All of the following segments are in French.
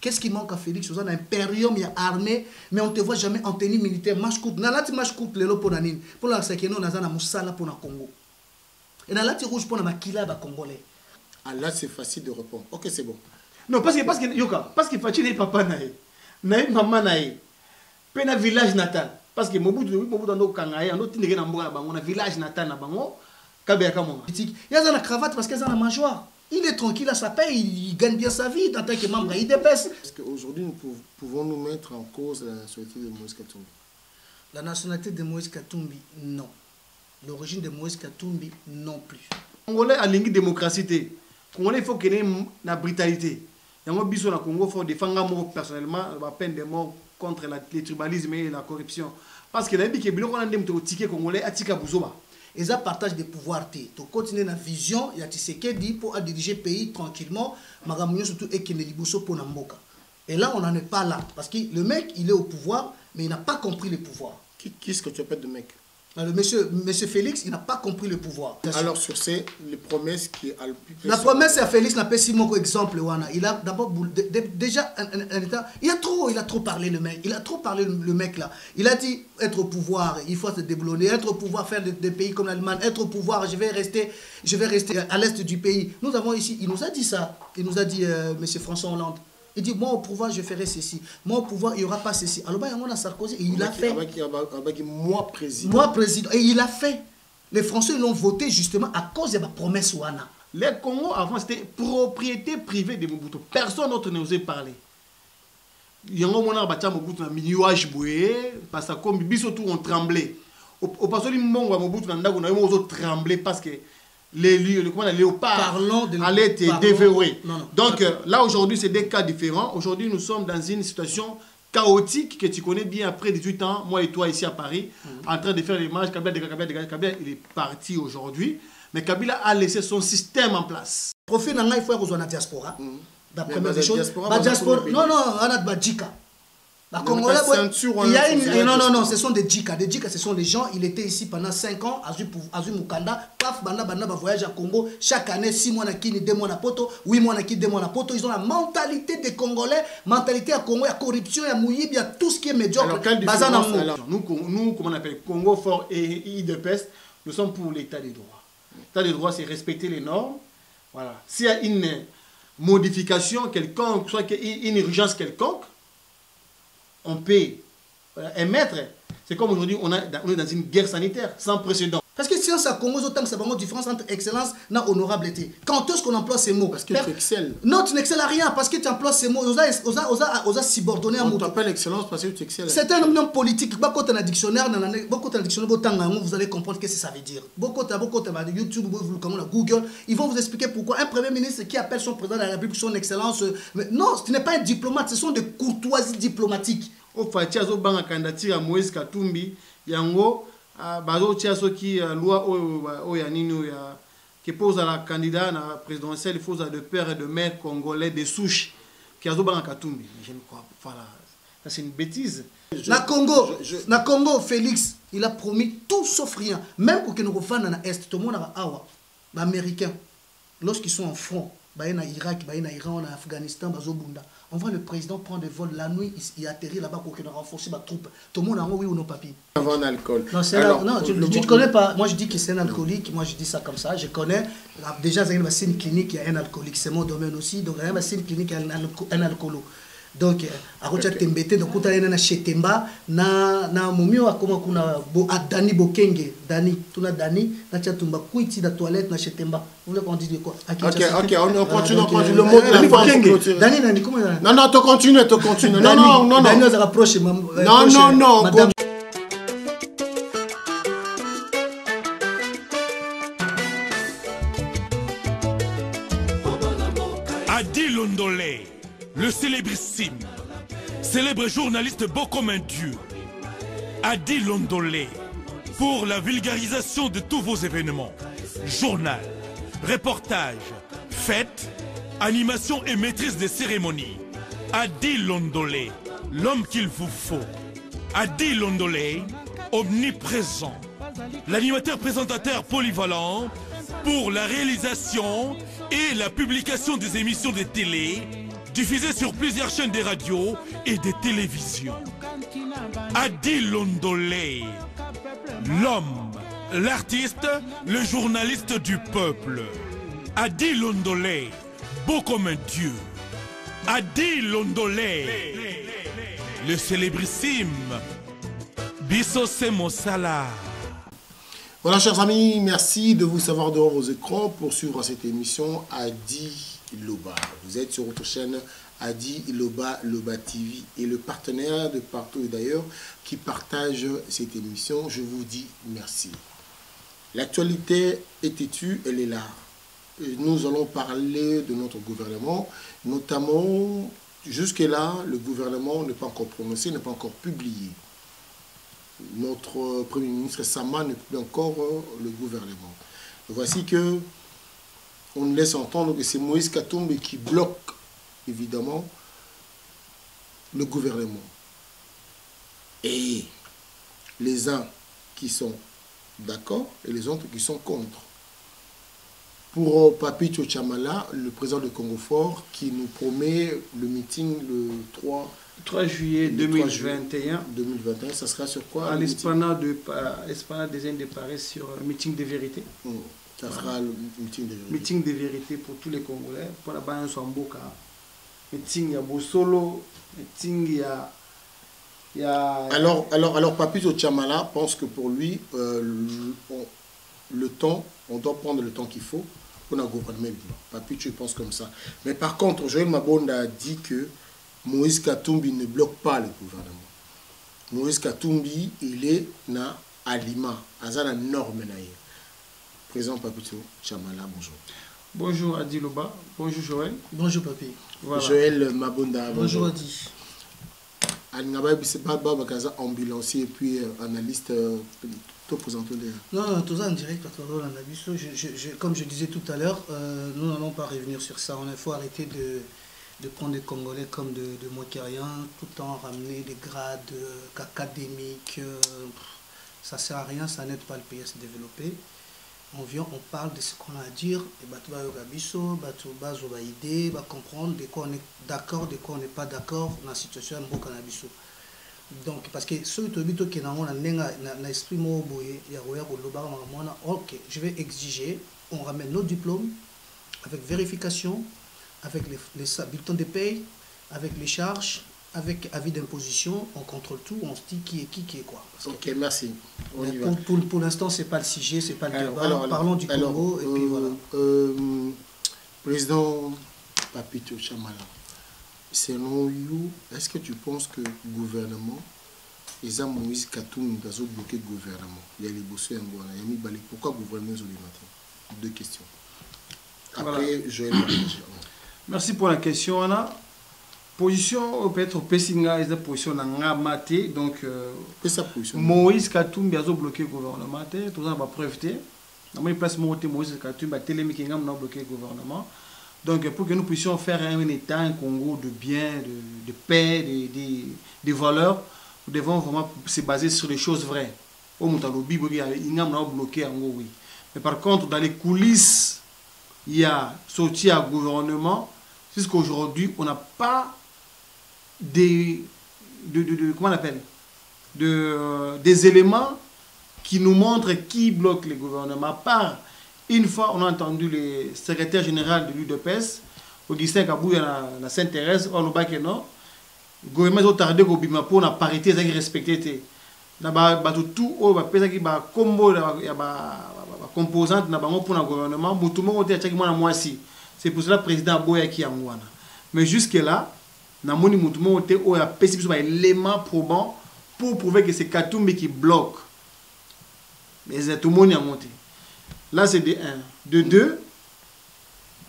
Qu'est-ce qui manque à Félix? On a un impérium, il y a armée, mais on ne te voit jamais en tenue militaire. Match coupe. Nalati match coupe lelo pour nanine. Pour la sekeno on a na musala pour na Congo. Et nalati rouge pour na makila ba congolais. Ah là c'est facile de répondre. OK, c'est bon. Non, parce que yoka, parce que Fachi n'est papa naïe. Naïe maman naïe. Pena village natal. Parce que Mobutu ando kangaye, ando tindege na mboka na bango na village natal na bango. Kabea kamonga. Il y a la cravate parce qu'il y a la mâchoire. Il est tranquille à sa paix, il gagne bien sa vie en tant que membre IDPS. Est-ce qu'aujourd'hui, nous pouvons nous mettre en cause la nationalité de Moïse Katumbi? La nationalité de Moïse Katumbi, non. L'origine de Moïse Katumbi, non plus. Congolais a lingi démocratie. Congolais, il faut qu'il y ait la brutalité. Il y a un biso na Congo, il faut défendre personnellement la peine de mort contre le tribalisme et la corruption. Parce que la vie qui est bien, on a des tickets congolais à Tika Bouzoba. Et ça partage des pouvoirs. Tu continues la vision, il y a Tshisekedi pour diriger le pays tranquillement, mais surtout et pour Namboka. Et là, on n'en est pas là. Parce que le mec, il est au pouvoir, mais il n'a pas compris le pouvoir. Qui est-ce que tu appelles de mec? Le monsieur Félix, il n'a pas compris le pouvoir. Alors sur ces les promesses qui a le plus... La promesse à Félix n'a pas si mon exemple. Il a d'abord déjà un état. Il a trop parlé le mec. Il a trop parlé le mec là. Il a dit être au pouvoir, il faut se déblonner, être au pouvoir, faire des pays comme l'Allemagne, être au pouvoir, je vais rester à l'est du pays. Nous avons ici, il nous a dit ça. Il nous a dit monsieur François Hollande. Il dit, moi au pouvoir, je ferai ceci. Moi au pouvoir, il n'y aura pas ceci. Alors, il y a Sarkozy et il a fait. Moi président. Moi président. Et il a fait. Les Français l'ont voté justement à cause de ma promesse Ouana. Les Congo, avant, c'était propriété privée de Mobutu. Personne d'autre n'osait parler. Il y a un moment où Mobutu a mis parce que comme Biso tout on tremblait. Au passage, Mobutu a tremblé parce que les léopards allaient être dévorés. Donc là aujourd'hui c'est des cas différents. Aujourd'hui nous sommes dans une situation chaotique que tu connais bien après 18 ans, moi et toi ici à Paris, en train de faire les marches. Kabila il est parti aujourd'hui, mais Kabila a laissé son système en place. Profil il faut rejoindre la diaspora. La première des choses, la diaspora, non, on a de Djika. La Congolais, il y a une... Non, ce sont des djika. Des djika, ce sont les gens, ils étaient ici pendant 5 ans, Azu Mukanda, paf, banda, voyage à Congo, chaque année, 6 mois na Kini, 2 mois na Poto, 8 mois na Kini, 2 mois na Poto. Ils ont la mentalité des Congolais, mentalité à Congo, il y a corruption, il y a mouillé, il y a tout ce qui est médiocre. Alors, nous, comment on appelle, Congo fort et IDPS, nous sommes pour l'état des droits. L'état des droits, c'est respecter les normes. Voilà. S'il y a une modification quelconque, soit une urgence quelconque, on peut émettre. C'est comme aujourd'hui, on est dans une guerre sanitaire sans précédent. Parce que si on s'est Congo, autant que c'est vraiment différence entre excellence et honorabilité. Quand est-ce qu'on emploie ces mots? Parce que tu excelles. Non, tu n'excelles à rien parce que tu emploies ces mots. On a subordonné à on t'appelle excellence parce que tu excelles. C'est un nom politique. Beaucoup de dictionnaire, vous allez comprendre ce que ça veut dire. Beaucoup de YouTube, Google, ils vont vous expliquer pourquoi un premier ministre qui appelle son président de la République son excellence. Non, ce n'est pas un diplomate, ce sont des courtoisies diplomatiques. Au Fatia, au banc à candidature à Moïse Katumbi, Yango. Bazo tia soki loi qui pose à la candidat présidentielle, il faut de père et de mère congolais de souche qui a zoba Katumbi. Je ne crois pas. Voilà. C'est une bêtise. Na Congo, Félix, il a promis tout sauf rien. Même quand nous revenons dans l'Est, tout le monde a awa, les Américains, lorsqu'ils sont en front, en Irak, en Iran, en Afghanistan, on voit le président prendre des vols la nuit, il atterrit là-bas pour qu'il renforce ma troupe. Tout le monde a oui ou non papier. Avant l'alcool. Non, tu ne connais pas. Moi je dis que c'est un alcoolique, moi je dis ça comme ça. Je connais. Déjà, c'est une clinique, il y a un alcoolique, c'est mon domaine aussi. Donc, il y a une clinique, il y a un alcoolo. Donc, à côté de Tembete, donc, il y a chez Temba, na Momio, à comment qu'on a Dani Bokenge, Dani, tu as Dani, na Tchatumba, Kouiti, la toilette, na chez Temba. Vous voulez qu'on dise de quoi? Ok, on continue, le mot de la Bokenge. Dani, Dani, comment non, non, tu continues. Non. Dani, on se rapproche. Non. Adi Londolé, le célébrissime, célèbre journaliste beau comme un dieu. Adi Londolé, pour la vulgarisation de tous vos événements, journal, reportage, fêtes, animation et maîtrise des cérémonies. Adi Londolé, l'homme qu'il vous faut. Adi Londolé, omniprésent, l'animateur présentateur polyvalent pour la réalisation et la publication des émissions de télé, diffusé sur plusieurs chaînes de radio et de télévision. Adi Londolé, l'homme, l'artiste, le journaliste du peuple. Adi Londolé, beau comme un dieu. Adi Londolé, le célébrissime. Bisso Semosala. Voilà, chers amis, merci de vous savoir devant vos écrans pour suivre cette émission Adi Loba. Vous êtes sur votre chaîne Adi Loba, Loba TV, et le partenaire de partout et d'ailleurs qui partage cette émission, je vous dis merci. L'actualité est têtue, elle est là. Et nous allons parler de notre gouvernement, notamment jusque-là, le gouvernement n'est pas encore prononcé, n'est pas encore publié. Notre Premier ministre Sama ne publie encore le gouvernement. Voici que on laisse entendre que c'est Moïse Katumbi qui bloque évidemment le gouvernement. Et les uns qui sont d'accord et les autres qui sont contre. Pour Papito Chamala, le président de Congo Fort, qui nous promet le meeting le 3 juillet 2021. 2021, ça sera sur quoi? À l'esplanade des Indes de Paris, sur un meeting de vérité. Ça sera le meeting de vérité. Meeting de vérité pour tous les Congolais. Pour la Bayan Swamboka. Meeting ya Bosolo. Meeting ya... Alors Papito Chamala pense que pour lui, le temps, on doit prendre le temps qu'il faut pour gouverner. Papito pense comme ça. Mais par contre, Joël Mabonda a dit que Moïse Katumbi ne bloque pas le gouvernement. Moïse Katumbi, il est na alima, azana norme naïe. Président Papito Chamala, bonjour. Bonjour Adi Loba, bonjour Joël. Bonjour Papi. Voilà. Joël Mabonda, bonjour Adi. Alingaba c'est pas Bakaza ambulancier et puis analyste tout présenté. Non, tout ça en direct parce que comme je disais tout à l'heure, nous n'allons pas revenir sur ça. Il faut arrêter de prendre les Congolais comme de moquériens, tout en ramener des grades académiques. Ça ne sert à rien, ça n'aide pas le pays à se développer. On vient, on parle de ce qu'on a à dire, et Batouba Yogabiso, Batouba Zobaïdé, va comprendre de quoi on est d'accord, de quoi on n'est pas d'accord dans la situation de Canabiso. Donc, parce que ceux qui ont un esprit moboé, ok, je vais exiger, on ramène nos diplômes avec vérification, avec les bulletins de paye, avec les charges, avec avis d'imposition, on contrôle tout, on se dit qui est quoi. Ok, merci. Pour l'instant, ce n'est pas le sujet, ce n'est pas le débat. Parlons du Congo, et puis voilà. Président Papito Chamala, selon vous, est-ce que tu penses que le gouvernement, les hommes Moïse Katumbi ont bloqué le gouvernement? Il y a les bosseux en Gouana, il y a mis Bali. Pourquoi le gouvernement est matin? Deux questions. Après, voilà. Joël. Merci pour la question, Anna. Position peut-être Pessinga est la position n'a maté donc Moïse Katumbi a bloqué le gouvernement. Tout ça va breveter. Dans mes places Moïse Katumbi a télémiqué n'a bloqué le gouvernement. Donc pour que nous puissions faire un État, un Congo de bien, de paix, de valeurs, nous devons vraiment se baser sur les choses vraies. Au Moutalobi, il n'a pas bloqué en oui. Mais par contre, dans les coulisses, il y a sorti un gouvernement. Jusqu'aujourd'hui, on n'a pas comment on appelle des éléments qui nous montrent qui bloque le gouvernement. À part, une fois, on a entendu le secrétaire général de l'UDPS, Augustin Kabouya, la Sainte-Thérèse, on a dit que non, le gouvernement a tardé pour la parité respectée. Tout le combo composante pour le gouvernement, c'est pour cela que le président Aboya qui est en Gouana. Mais jusque-là, il y a un élément probant pour prouver que c'est Katumbi qui bloque. Mais tout le monde a monté. Là, c'est de 1. De 2,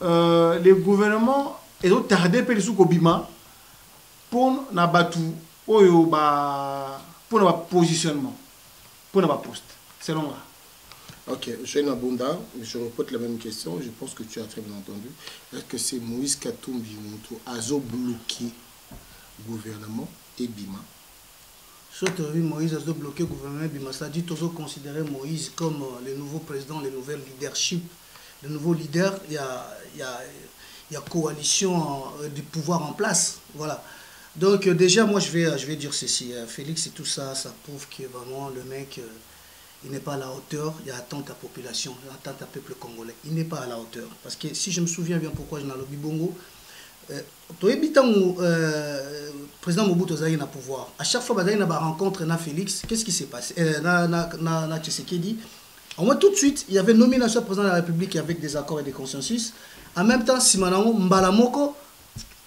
le gouvernement est tardé pour le Kobima pour notre positionnement, pour notre poste. Selon moi. Ok, Joël Mabonda, je répète la même question, je pense que tu as très bien entendu. Est-ce que c'est Moïse Katumbi qui a bloqué le gouvernement et Bima? Surtout Moïse a bloqué le gouvernement et Bima. Ça dit toujours considérer Moïse comme le nouveau président, le nouvel leadership. Le nouveau leader, il il y a coalition du pouvoir en place. Voilà. Donc déjà, moi, je vais dire ceci. Félix et tout ça, ça prouve que vraiment le mec, il n'est pas à la hauteur. Il y a attente à la population, il y a attente à peuple congolais. Il n'est pas à la hauteur. Parce que si je me souviens bien pourquoi je n'ai pas le Bongo, le président Mobutu Zahir n'a pouvoir. À chaque fois que il a rencontre na Félix, qu'est-ce qui s'est passé? Na Tshisekedi, au moins tout de suite, il y avait nomination président de la République avec des accords et des consensus. En même temps, Simanango Mbalamoko,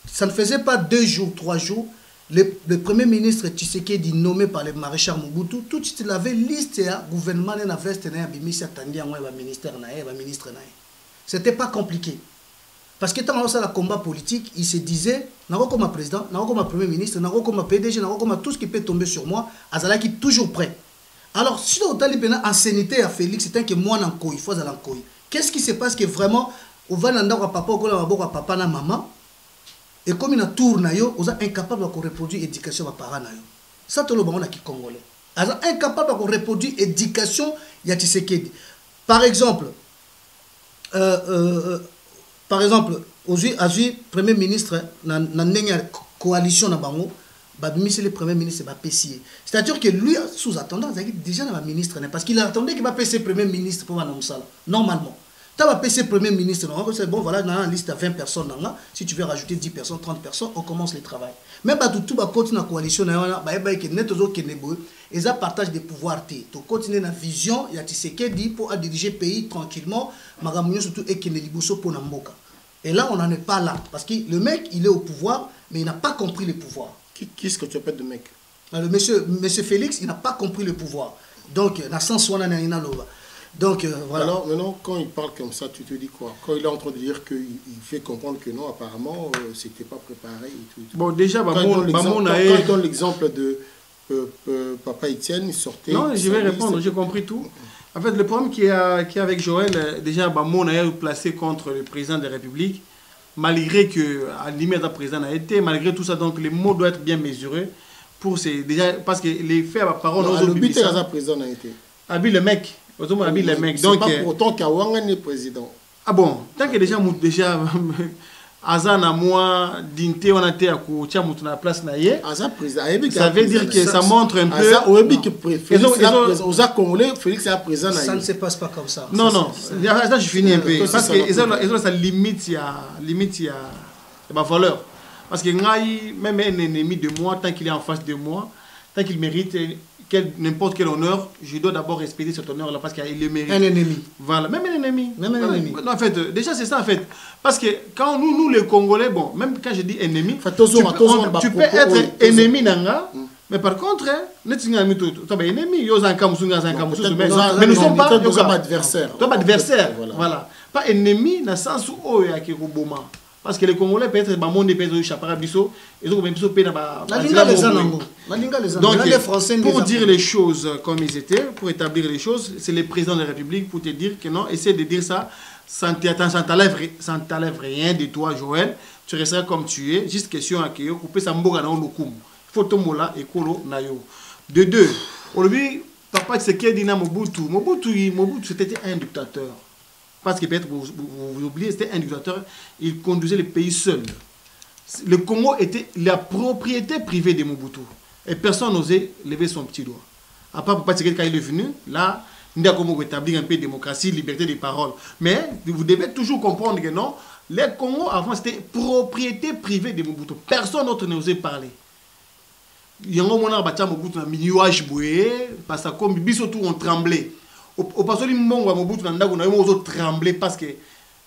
ça ne faisait pas 2 jours, 3 jours. Le premier ministre Tshisekedi nommé par le maréchal Mobutu, tout de suite il avait liste à gouvernement na veste na bimisi atandi à ministère na ministre na. C'était pas compliqué. Parce que tant qu'on a le combat politique, il se disait, n'a-t-il comme président, n'a-t-il comme premier ministre, n'a-t-il comme PDG, n'a-t-il comme tout ce qui peut tomber sur moi, Azala qui est toujours prêt. Alors, si on a une ancienneté à Félix, c'est que moi, il faut aller en couille. Qu'est-ce qui se passe que vraiment, on va dans le papa, on va papa, na maman, et comme il a tourné, on est incapable de reproduire l'éducation de parents. Ça, c'est le moment qui est congolais. On est incapable de reproduire l'éducation de Tshisekedi. Par exemple, aujourd'hui, Premier ministre, dans la coalition, c'est le Premier ministre qui va. C'est-à-dire que lui, sous-attendant, déjà dans le ministre, parce qu'il attendait qu'il va passer Premier ministre pour nous ça. Normalement. Tu vas passer Premier ministre, c'est bon, voilà, dans la liste à 20 personnes, si tu veux rajouter 10 personnes, 30 personnes, on commence le travail. Mais tout va continuer dans la coalition, ils ont partage des pouvoirs. Tu continues dans la vision, il y a Tshisekedi pour diriger le pays tranquillement, surtout et pour Namboka. Et là, on n'en est pas là. Parce que le mec, il est au pouvoir, mais il n'a pas compris le pouvoir. Qui est-ce que tu appelles de mec? Le monsieur Félix, il n'a pas compris le pouvoir. Donc, dans le sens où on a une loi. Donc, voilà. Alors, maintenant, quand il parle comme ça, tu te dis quoi? Quand il est en train de dire qu'il fait comprendre que non, apparemment, c'était pas préparé et tout. Bon, déjà, quand il donne l'exemple de Papa Etienne, il sortait... Non, je vais répondre, j'ai compris tout. En fait, le problème qu'il y a avec Joël, déjà, Bamon a été placé contre le président de la République, malgré que, à limite, le président a été, malgré tout ça, donc les mots doivent être bien mesurés. Déjà, parce que les faits à la parole... Non, le but, le président a été. Habille le mec. C'est pas pour autant qu'Awanga n'est président. Ah bon, tant que déjà Azan à moi, Dinte, on a été à Koutia, on a place naïe. Ça veut dire que ça montre un peu. Félix est président. Ça ne se passe pas comme ça. Non, non, là je finis un peu. Parce que ça limite, il y a ma valeur. Parce que même un ennemi de moi, tant qu'il est en face de moi, tant qu'il mérite n'importe quel honneur, je dois d'abord respecter cet honneur-là parce qu'il le mérite. Un ennemi. Voilà, même un ennemi. Même un ennemi. En fait, déjà c'est ça en fait. Parce que quand nous les Congolais, bon, même quand je dis ennemi, tu peux être ennemi nanga, mais par contre, mais nous ne sommes pas adversaires. Voilà. Pas ennemi dans le sens où il y a quelque chose. Parce que les Congolais peut être monde peut être chapara biso et donc même biso pe na donc pour dire les choses comme ils étaient, pour établir les choses, c'est le président de la République pour te dire que non, essaie de dire ça sans t'enlève rien de toi Joël, tu resteras comme tu es, juste question à que couper sa mboga na lokum. Photo mola et kolo na yo. De deux, aujourd'hui papa Tshisekedi na Mobutu c'était un dictateur. Parce que peut-être vous oubliez, c'était un dictateur, il conduisait le pays seul. Le Congo était la propriété privée de Mobutu. Et personne n'osait lever son petit doigt. À part Papa Tshisekedi quand il est venu, là, il a comment établir un peu de démocratie, liberté de parole. Mais vous devez toujours comprendre que non, le Congo avant c'était propriété privée de Mobutu. Personne d'autre n'osait parler. Il y a un moment où Mobutu a mis parce que comme bisotou on tremblait. Au passage du monde où Mobutu n'a tremblé parce que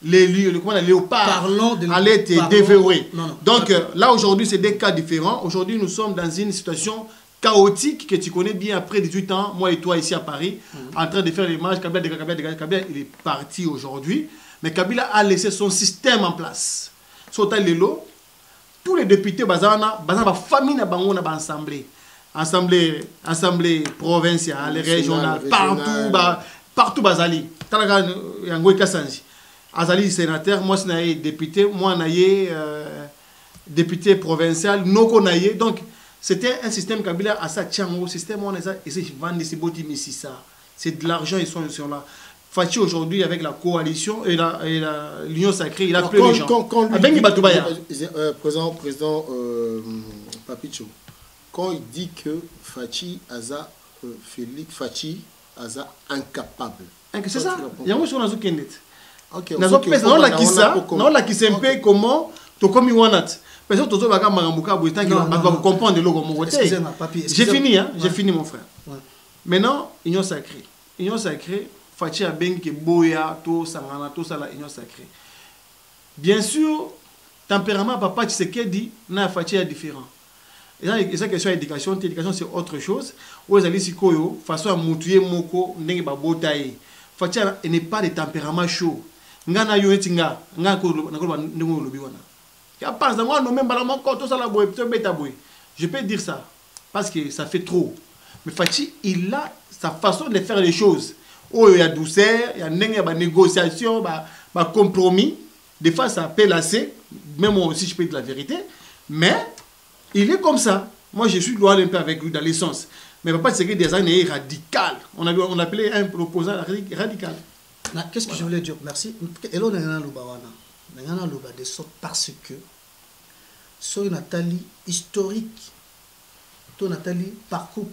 les léopards allaient être dévorés. Donc là aujourd'hui c'est des cas différents. Aujourd'hui nous sommes dans une situation chaotique que tu connais bien après 18 ans, moi et toi ici à Paris, en train de faire les marches. Kabila il est parti aujourd'hui, mais Kabila a laissé son système en place. Tous les députés bazana famille na bango na assemblée. Assemblée provinciale, régionale, partout Bazali. Azali sénateur, moi je député, moi député provincial, Noko naye. Donc c'était un système Kabila à sa tchango, système on a essayé de vendre ces botis mais c'est ça. C'est de l'argent, ils sont là. Fachi aujourd'hui avec la coalition et l'Union sacrée, il a appelé les gens. Président Papicho, quand il dit que Fachi Aza, Félix Fachi Aza incapable. C'est ça. Il y a un peu de Kendet. Ok. Non, la qui s'est un peu comment tu comme Iwanat. Parce que tu vas comprendre le logo. J'ai fini, hein? J'ai fini, mon frère. Maintenant, Union sacrée. Union sacrée, Fachi a bien que Boya, tout Sangana, tout ça, la Union sacrée. Bien sûr, tempérament, papa, tu sais qu'il dit, na Fachi est différent. Et ça, question d'éducation, l'éducation c'est autre chose. Où les alliés façon à moutouiller moko, n'est pas beau taille. Fachi n'est pas de tempérament chaud. Ngana yo etinga, ngana ko ndongo lobi wana. Ya pense dans moi non même balamon ko tout ça la boy, peut beta boy. Je peux dire ça parce que ça fait trop. Mais Fachi, il a sa façon de faire les choses. Oh, il y a douceur, il y a une négociation, un compromis. Des fois, ça peut lasser, même moi aussi, je peux dire la vérité. Mais il est comme ça. Moi, je suis loin un peu avec lui dans l'essence. Mais papa, c'est que des années radicales. On appelait un proposant radical. Qu'est-ce que je voulais dire? Merci. Et là, on a de sorte parce que sur Nathalie historique, ton Nathalie parcours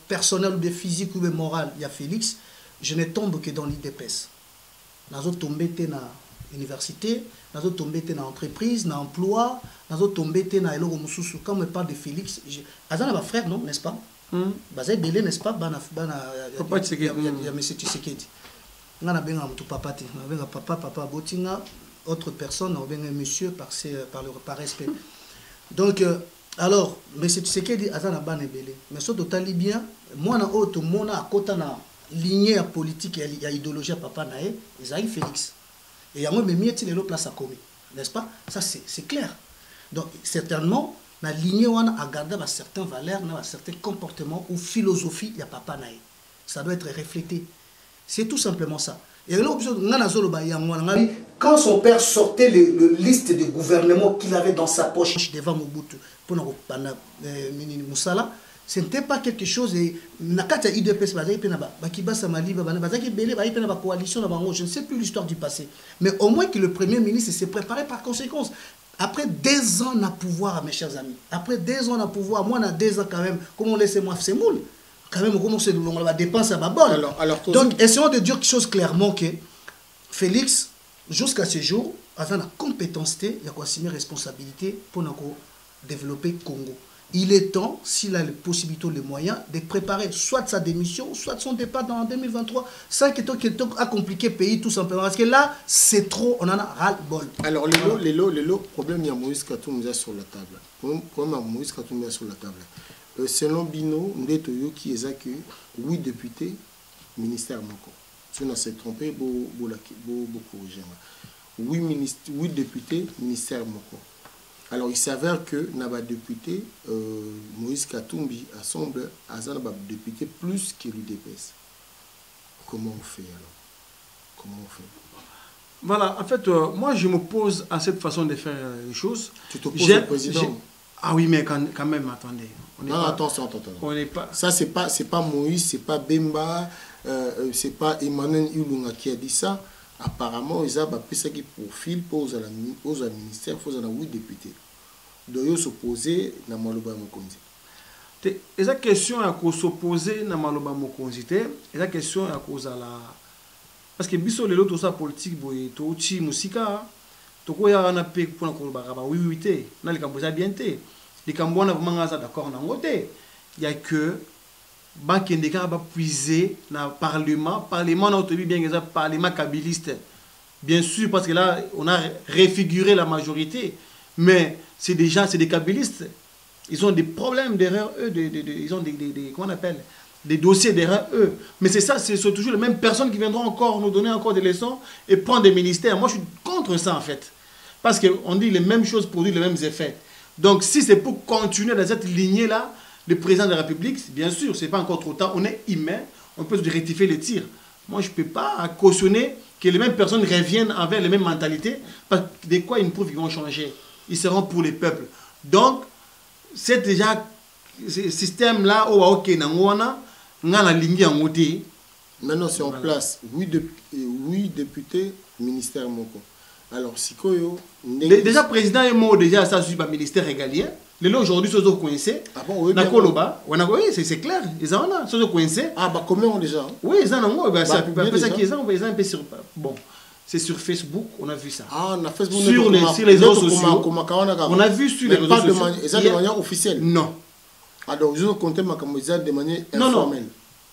personnel ou de physique ou de moral, il y a Félix, je ne tombe que dans l'IDPS. Nous tombé dans l'université, nous tombé dans l'entreprise, dans l'emploi, nous tombé dans l'euro mususu. Quand on parle de Félix, Azan a un frère, non, n'est-ce pas? Bazay Belé, n'est-ce pas? Papa Tshisekedi. Il y a M. Tshisekedi. On a bien un papa, on a papa Botinga, autre personne, on a bien un monsieur par respect. Donc, alors, M. Tshisekedi a un ban belé. Mais ce total bien, moi, na autre, moi, na côté na lignée politique et idéologie à papa nae, Isaïe Félix. Et il y a même mis les place à commis, n'est-ce pas? Ça, c'est clair. Donc, certainement, la lignée on a gardé certaines valeurs, certains comportements ou philosophie, il y a papa nae. Ça doit être reflété. C'est tout simplement ça. Et quand son père sortait le liste de gouvernement qu'il avait dans sa poche devant Mobutu, pour Moussala, ce n'était pas quelque chose. Je ne sais plus l'histoire du passé. Mais au moins que le Premier ministre s'est préparé par conséquence. Après 2 ans à pouvoir, mes chers amis, après 2 ans à pouvoir, moi, on a 2 ans quand même, comment laissez-moi faire moule? Quand même, comment c'est la dépense à ma bonne. Donc, essayons de dire quelque chose clairement que Félix, jusqu'à ce jour, a la compétence, il y a quoi assumer responsabilité pour développer le Congo. Il est temps, s'il a les possibilités, les moyens, de préparer soit sa démission, soit son départ en 2023. Ça qui est à compliquer le pays tout simplement. Parce que là, c'est trop, on en a ras-le-bol. Alors, le problème, il y a Moïse Katumbi sur la table. Problème, Moïse Katumbi sur la table. Selon Bino, nous qui est que 8 députés, ministère Moko. Si on s'est trompé, beaucoup corriger. 8 députés, ministère Moko. Alors il s'avère que Naba député, Moïse Katumbi assemble à Naba député plus que l'UDPS. Comment on fait alors? Comment on fait? Voilà, en fait, moi je m'oppose à cette façon de faire les choses. Tu t'opposes au président? Ah oui, mais quand même, attendez. Attends. On n'est pas... Ça, c'est pas Moïse, c'est pas Bemba, c'est pas Emmanuel Ilunga qui a dit ça. Apparemment, ils ont fait qui profil pour aux ministères, pour aux 8 députés. Donc, ils s'opposer à Maloba Mokonzi. Et la question à s'opposer à Maloba Mokonzi, et la question à cause à la... Parce que biso les autres politique, to chi musika, to ko ya na pe pour na oui oui té, na les camboisa bien té. Les Cambouans vraiment d'accord en côté. Il y a que banque indéka va puiser dans le parlement n'a obtenu bien que parlement kabiliste. Bien sûr parce que là on a réfiguré la majorité, mais c'est des kabilistes. Ils ont des problèmes derrière eux, ils ont des comment on appelle des dossiers derrière eux. Mais c'est ça, c'est toujours les mêmes personnes qui viendront encore nous donner encore des leçons et prendre des ministères. Moi je suis contre ça en fait. Parce qu'on dit les mêmes choses produisent les mêmes effets. Donc, si c'est pour continuer dans cette lignée-là, le président de la République, bien sûr, ce n'est pas encore trop tard, on est humain, on peut rectifier les tirs. Moi, je ne peux pas cautionner que les mêmes personnes reviennent avec les mêmes mentalités, parce que de quoi ils prouvent qu'ils vont changer. Ils seront pour les peuples. Donc, c'est déjà ce système-là, ok, on a la lignée en côté, Maintenant, c'est en place. Oui, député, ministère Moko. Alors, Sikoyo... Déjà, président est mort, déjà, ça suit le ministère régalien. Aujourd'hui, ils sont coincés. Ah bon, oui, oui, c'est clair. Ils sont coincés. Ah, bah, combien déjà? Oui, ils en ont. C'est un peu sur... Bon, c'est sur Facebook, on a vu ça. Ah, on a Facebook. Sur les réseaux sociaux. On a vu sur les réseaux sociaux. Mais de manière officielle? Non. Alors, ils ont compté de manière informelle.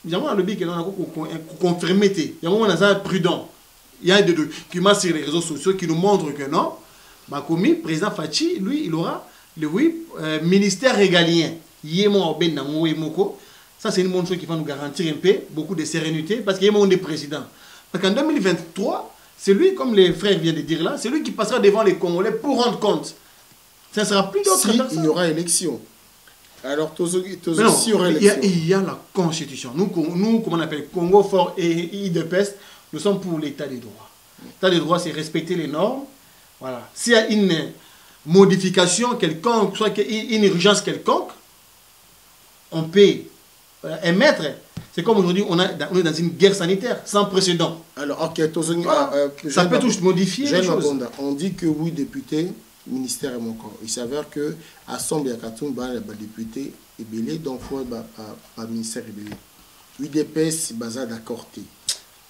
Il y a un lobby qui a confirmé. Il y a un moment prudent. Il y a des documents sur les réseaux sociaux qui nous montrent que non. Makomi, président Fachi, lui, il aura le ministère régalien. Ça, c'est une bonne chose qui va nous garantir un peu beaucoup de sérénité parce qu'il y a un des présidents. Parce qu'en 2023, c'est lui, comme les frères viennent de dire là, c'est lui qui passera devant les Congolais pour rendre compte. Ça ne sera plus d'autres personnes. Il y aura élection. Alors, il y a la Constitution. Nous, comme on appelle Congo fort et IDPS, nous sommes pour l'état des droits. L'état des droits, c'est respecter les normes. Voilà. S'il y a une modification quelconque, soit une urgence quelconque, on peut émettre. C'est comme aujourd'hui, on est dans une guerre sanitaire sans précédent. Alors, ok, ça peut tout modifier les choses. On dit que oui, député, ministère et mon corps. Il s'avère que Assemblée à Katumba, il y a des députés et belé, donc il faut un ministère et belé. UDPS, basé d'accord.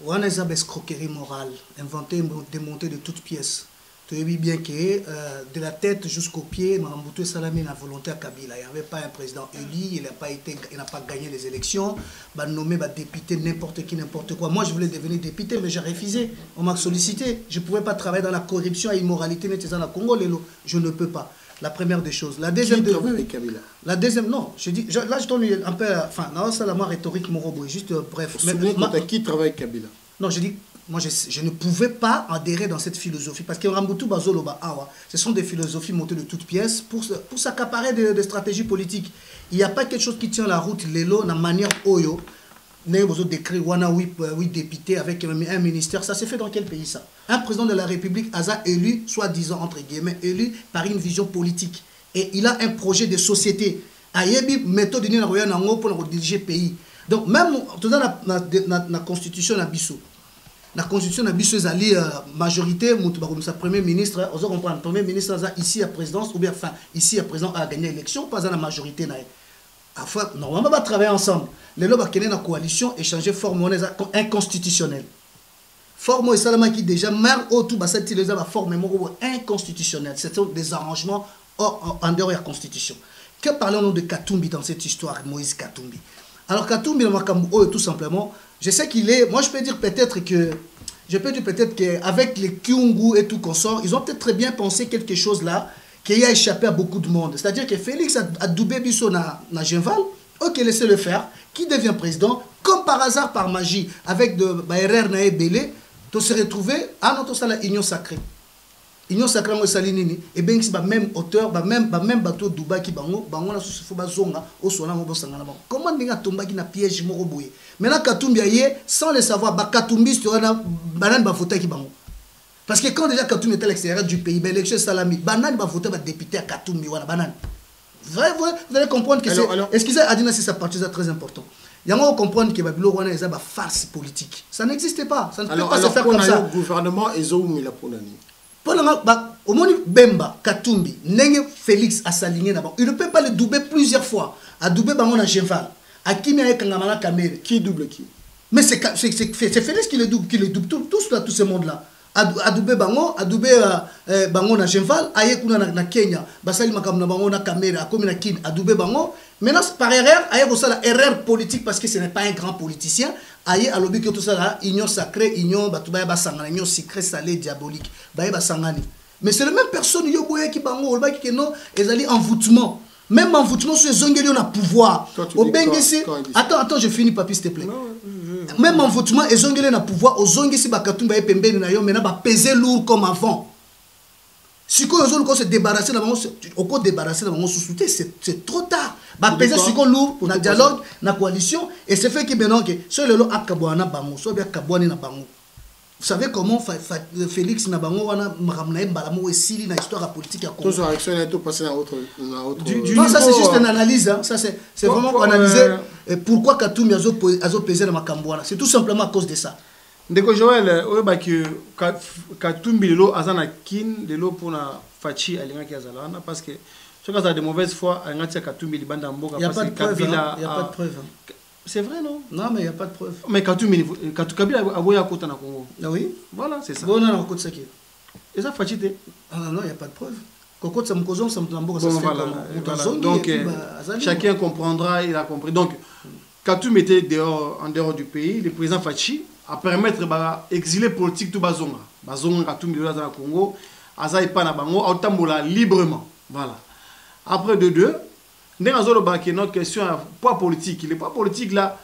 On a une escroquerie morale, inventée, démontée de toutes pièces. Tu as vu bien que de la tête jusqu'aux pieds, Maramboutou Salamé n'a volonté à Kabila. Il n'y avait pas un président élu, il n'a pas gagné les élections. Il a nommé député n'importe qui, n'importe quoi. Moi, je voulais devenir député, mais j'ai refusé. On m'a sollicité. Je ne pouvais pas travailler dans la corruption et l'immoralité dans le Congo. Je ne peux pas. La première des choses. La deuxième qui travaille avec Kabila? La deuxième, non. Là, je donne un peu... Enfin, non, c'est la moi rhétorique, Morobo. Juste bref. Qui travaille avec Kabila? Non, je dis... Moi, je ne pouvais pas adhérer dans cette philosophie parce que Rambutu Bazoloba Awa, ce sont des philosophies montées de toutes pièces pour s'accaparer des stratégies politiques. Il n'y a pas quelque chose qui tient la route, l'élo, la manière Oyo, décret Wana, oui, député avec un ministère. Ça s'est fait dans quel pays ça? Un président de la République a élu, soi-disant, entre guillemets, élu par une vision politique. Et il a un projet de société. Ayebi, méthode pour diriger le pays. Donc, même dans la constitution, la constitution a bis majorité, sa premier ministre, on comprend, le premier ministre ici à présidence, ou bien enfin, ici à président a gagné l'élection, pas à la majorité. Enfin, normalement, on va travailler ensemble. Les lois qui sont dans la coalition, échanger forme inconstitutionnelle. Forme Salama qui déjà, même autour de cette forme inconstitutionnelle. Ce sont des arrangements en dehors de la constitution. Que parlons-nous de Katumbi dans cette histoire, Moïse Katumbi? Alors Katumbi, tout simplement, je sais qu'il est... Moi, je peux dire peut-être qu'avec les Kyungu et tout consort, ils ont peut-être très bien pensé quelque chose là, qui a échappé à beaucoup de monde. C'est-à-dire que Félix a doubé Bisso na Genval, ok, laissez-le faire, qui devient président, comme par hasard, par magie, avec de RR Naé Belé, tu se retrouvé à notre salle Union Sacrée. Union Sacrée, moi, Salinini, et bien, c'est même auteur, même bateau Dubaï qui bango na susu ba zonga, au sola mo bosangana ba. Comment ninga tomba qui na piège moko boye. Maintenant Katumbi aye sans le savoir, ba Katumbi sur na banane ba voter qui bango. Parce que quand déjà Katumbi était à l'extérieur du pays, ben l'élection salami, banane ba voter ba député à Katumbi wana banane. Vous allez comprendre que c'est excusez Adina c'est sa partie très important. Il y a moyen de comprendre que Babilo wana est une farce politique. Ça n'existait pas, ça ne peut pas se faire comme ça. Le gouvernement est où il a pour l'année. Au moment Bemba, Katumbi, Nenge Félix a s'aligné d'abord. Il ne peut pas le doubler plusieurs fois. A doublé Bango na Cheval. A Kimi a Kangamana Kamere. Qui double qui? Mais c'est Félix qui le double, tout ce monde-là. A doublé Bango, a doublé Bango na Cheval, a Yekuna na Kenya, Basali Makamna Bango na Kamere, a Komi na Kin, a doublé Bango. Maintenant, par erreur, a Yekuna la erreur politique parce que ce n'est pas un grand politicien. Aïe à l'objet que tout ça là, union sacrée, union batubaya basangana, union secret salé diabolique, baye basangani. Mais c'est la même personne yo boye qui bango, le qui non, ezali envoûtement. Même envoûtement sur les ongeli on a pouvoir. Au bengesi, attends, je finis papi s'il te plaît. Même envoûtement les ongeli on a pouvoir, aux ongesi bakatumba e pembeni na yo maintenant ba peser lourd comme avant. Si quand ils ont se débarrasser d'abord, au côté débarrasser d'abord sous-souté, c'est trop tard. Bah peser sur quoi lourd pour le dialogue, la coalition, et c'est fait que maintenant que sur le lot à Kabouana Bango, soit bien Kabouani na Bango. Vous savez comment Félix na Bango wana maramna balamo et Sili na histoire politique à Congo. Toujours action et tout passer à autre. Non, ça c'est juste une analyse, hein. Ça c'est vraiment pour analyser. pourquoi Katumbi a pesé dans ma cambouana. C'est tout simplement à cause de ça. Ndeko Joël, Katumbi lelo azana kin lelo pour na fachi alinga ki azalana parce que ce cas a de mauvaise foi alinga tia Katumbi libanda mboka parce que Kabila il y a pas de preuve. C'est vrai non? Non mais il y a pas de preuve. Mais Katumbi Kabila aboya kota na Congo. Ah oui? Voilà, c'est ça. Bon on a encore ça qui. Et ça fachi té? Ah non, il y a pas de preuve. Coco ça me cause ça me tambour ça bon, fait voilà, comme donc chacun comprendra, il a compris. Donc Katumbi était en dehors du pays, le président Fachi à permettre exilé politique tout bazonga Katumbi dans le Congo aza pas na bango autambola librement, voilà. Après de deux ndengazolo ba que notre question poids politique, le poids politique là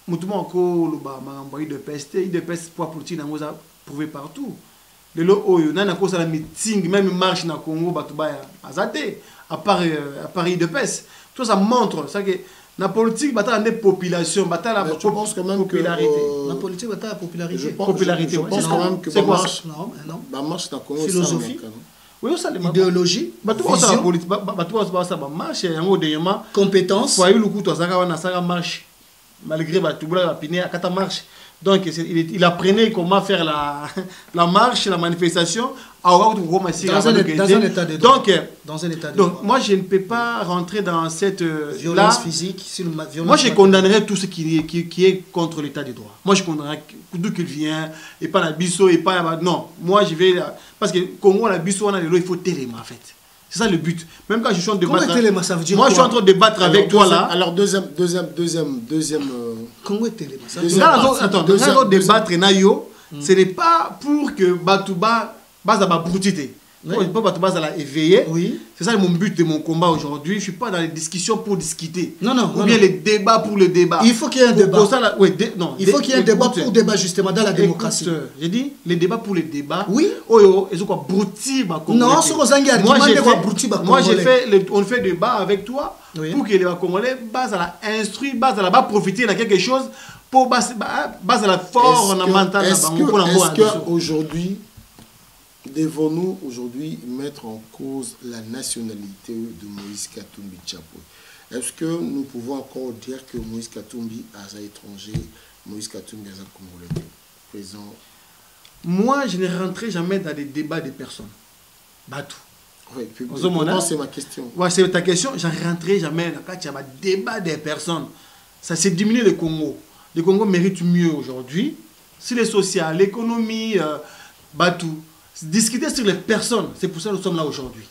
mutumo ko lo ba mangambo de peste poids politique na ngoza prouvé partout. Le lo oyo nana ko sala meeting même marche na Congo batubaya azate à Paris de peste. Tout ça montre ça que la politique bata des populations bata la popularité. La politique bata la popularité. Je pense quand même que c'est quoi la marche na Congo philosophie. Oui, ça idéologie. Batu ça politique batu ça marche yango deyema compétence. Foyer lu kuto zaka wana saka marche malgré batubula la piné à kata marche. Donc il apprenait comment faire la marche, la manifestation dans un état de droit. Donc moi je ne peux pas rentrer dans cette violence physique. Moi je condamnerais tout ce qui est contre l'état de droit. Moi je condamnerais d'où qu'il vient et pas la bisso et pas non. Moi je vais parce que Congo la bisso on a il faut téléma en fait. C'est ça le but. Même quand je suis en train de débattre. Ça veut dire moi je suis en train de débattre avec toi là. Alors deuxième Congo est téléma. Attends, dans débattre nayo, ce n'est pas pour que Batouba base à broutité. Pas Batouba à la éveiller. Oui. C'est ça mon but de mon combat aujourd'hui. Je suis pas dans les discussions pour discuter. Non. Ou bien les débats pour le débat. Il faut qu'il y ait un débat. Non, il faut qu'il y ait un débat pour débat justement dans la démocratie. J'ai dit les débats pour les débats. Oui. Oh, ils ont quoi brouti ba Congolais. Non, sur Ozangi a moi j'ai fait on fait débat avec toi pour que les Congolais base à la instruire, base à la bas profiter de quelque chose pour base à la force mentale. Est-ce qu'aujourd'hui devons-nous aujourd'hui mettre en cause la nationalité de Moïse Katumbi Tchapo? Est-ce que nous pouvons encore dire que Moïse Katumbi est un étranger, Moïse Katumbi est un Congolais présent? Moi, je ne rentrerai jamais dans des débats de personnes. Batou. Oui, c'est ma question. Ouais, c'est ta question. Je ne rentrerai jamais dans un débat des personnes. Ça s'est diminué le Congo. Le Congo mérite mieux aujourd'hui. Si les social, l'économie, Batou. Discuter sur les personnes, c'est pour ça que nous sommes là aujourd'hui.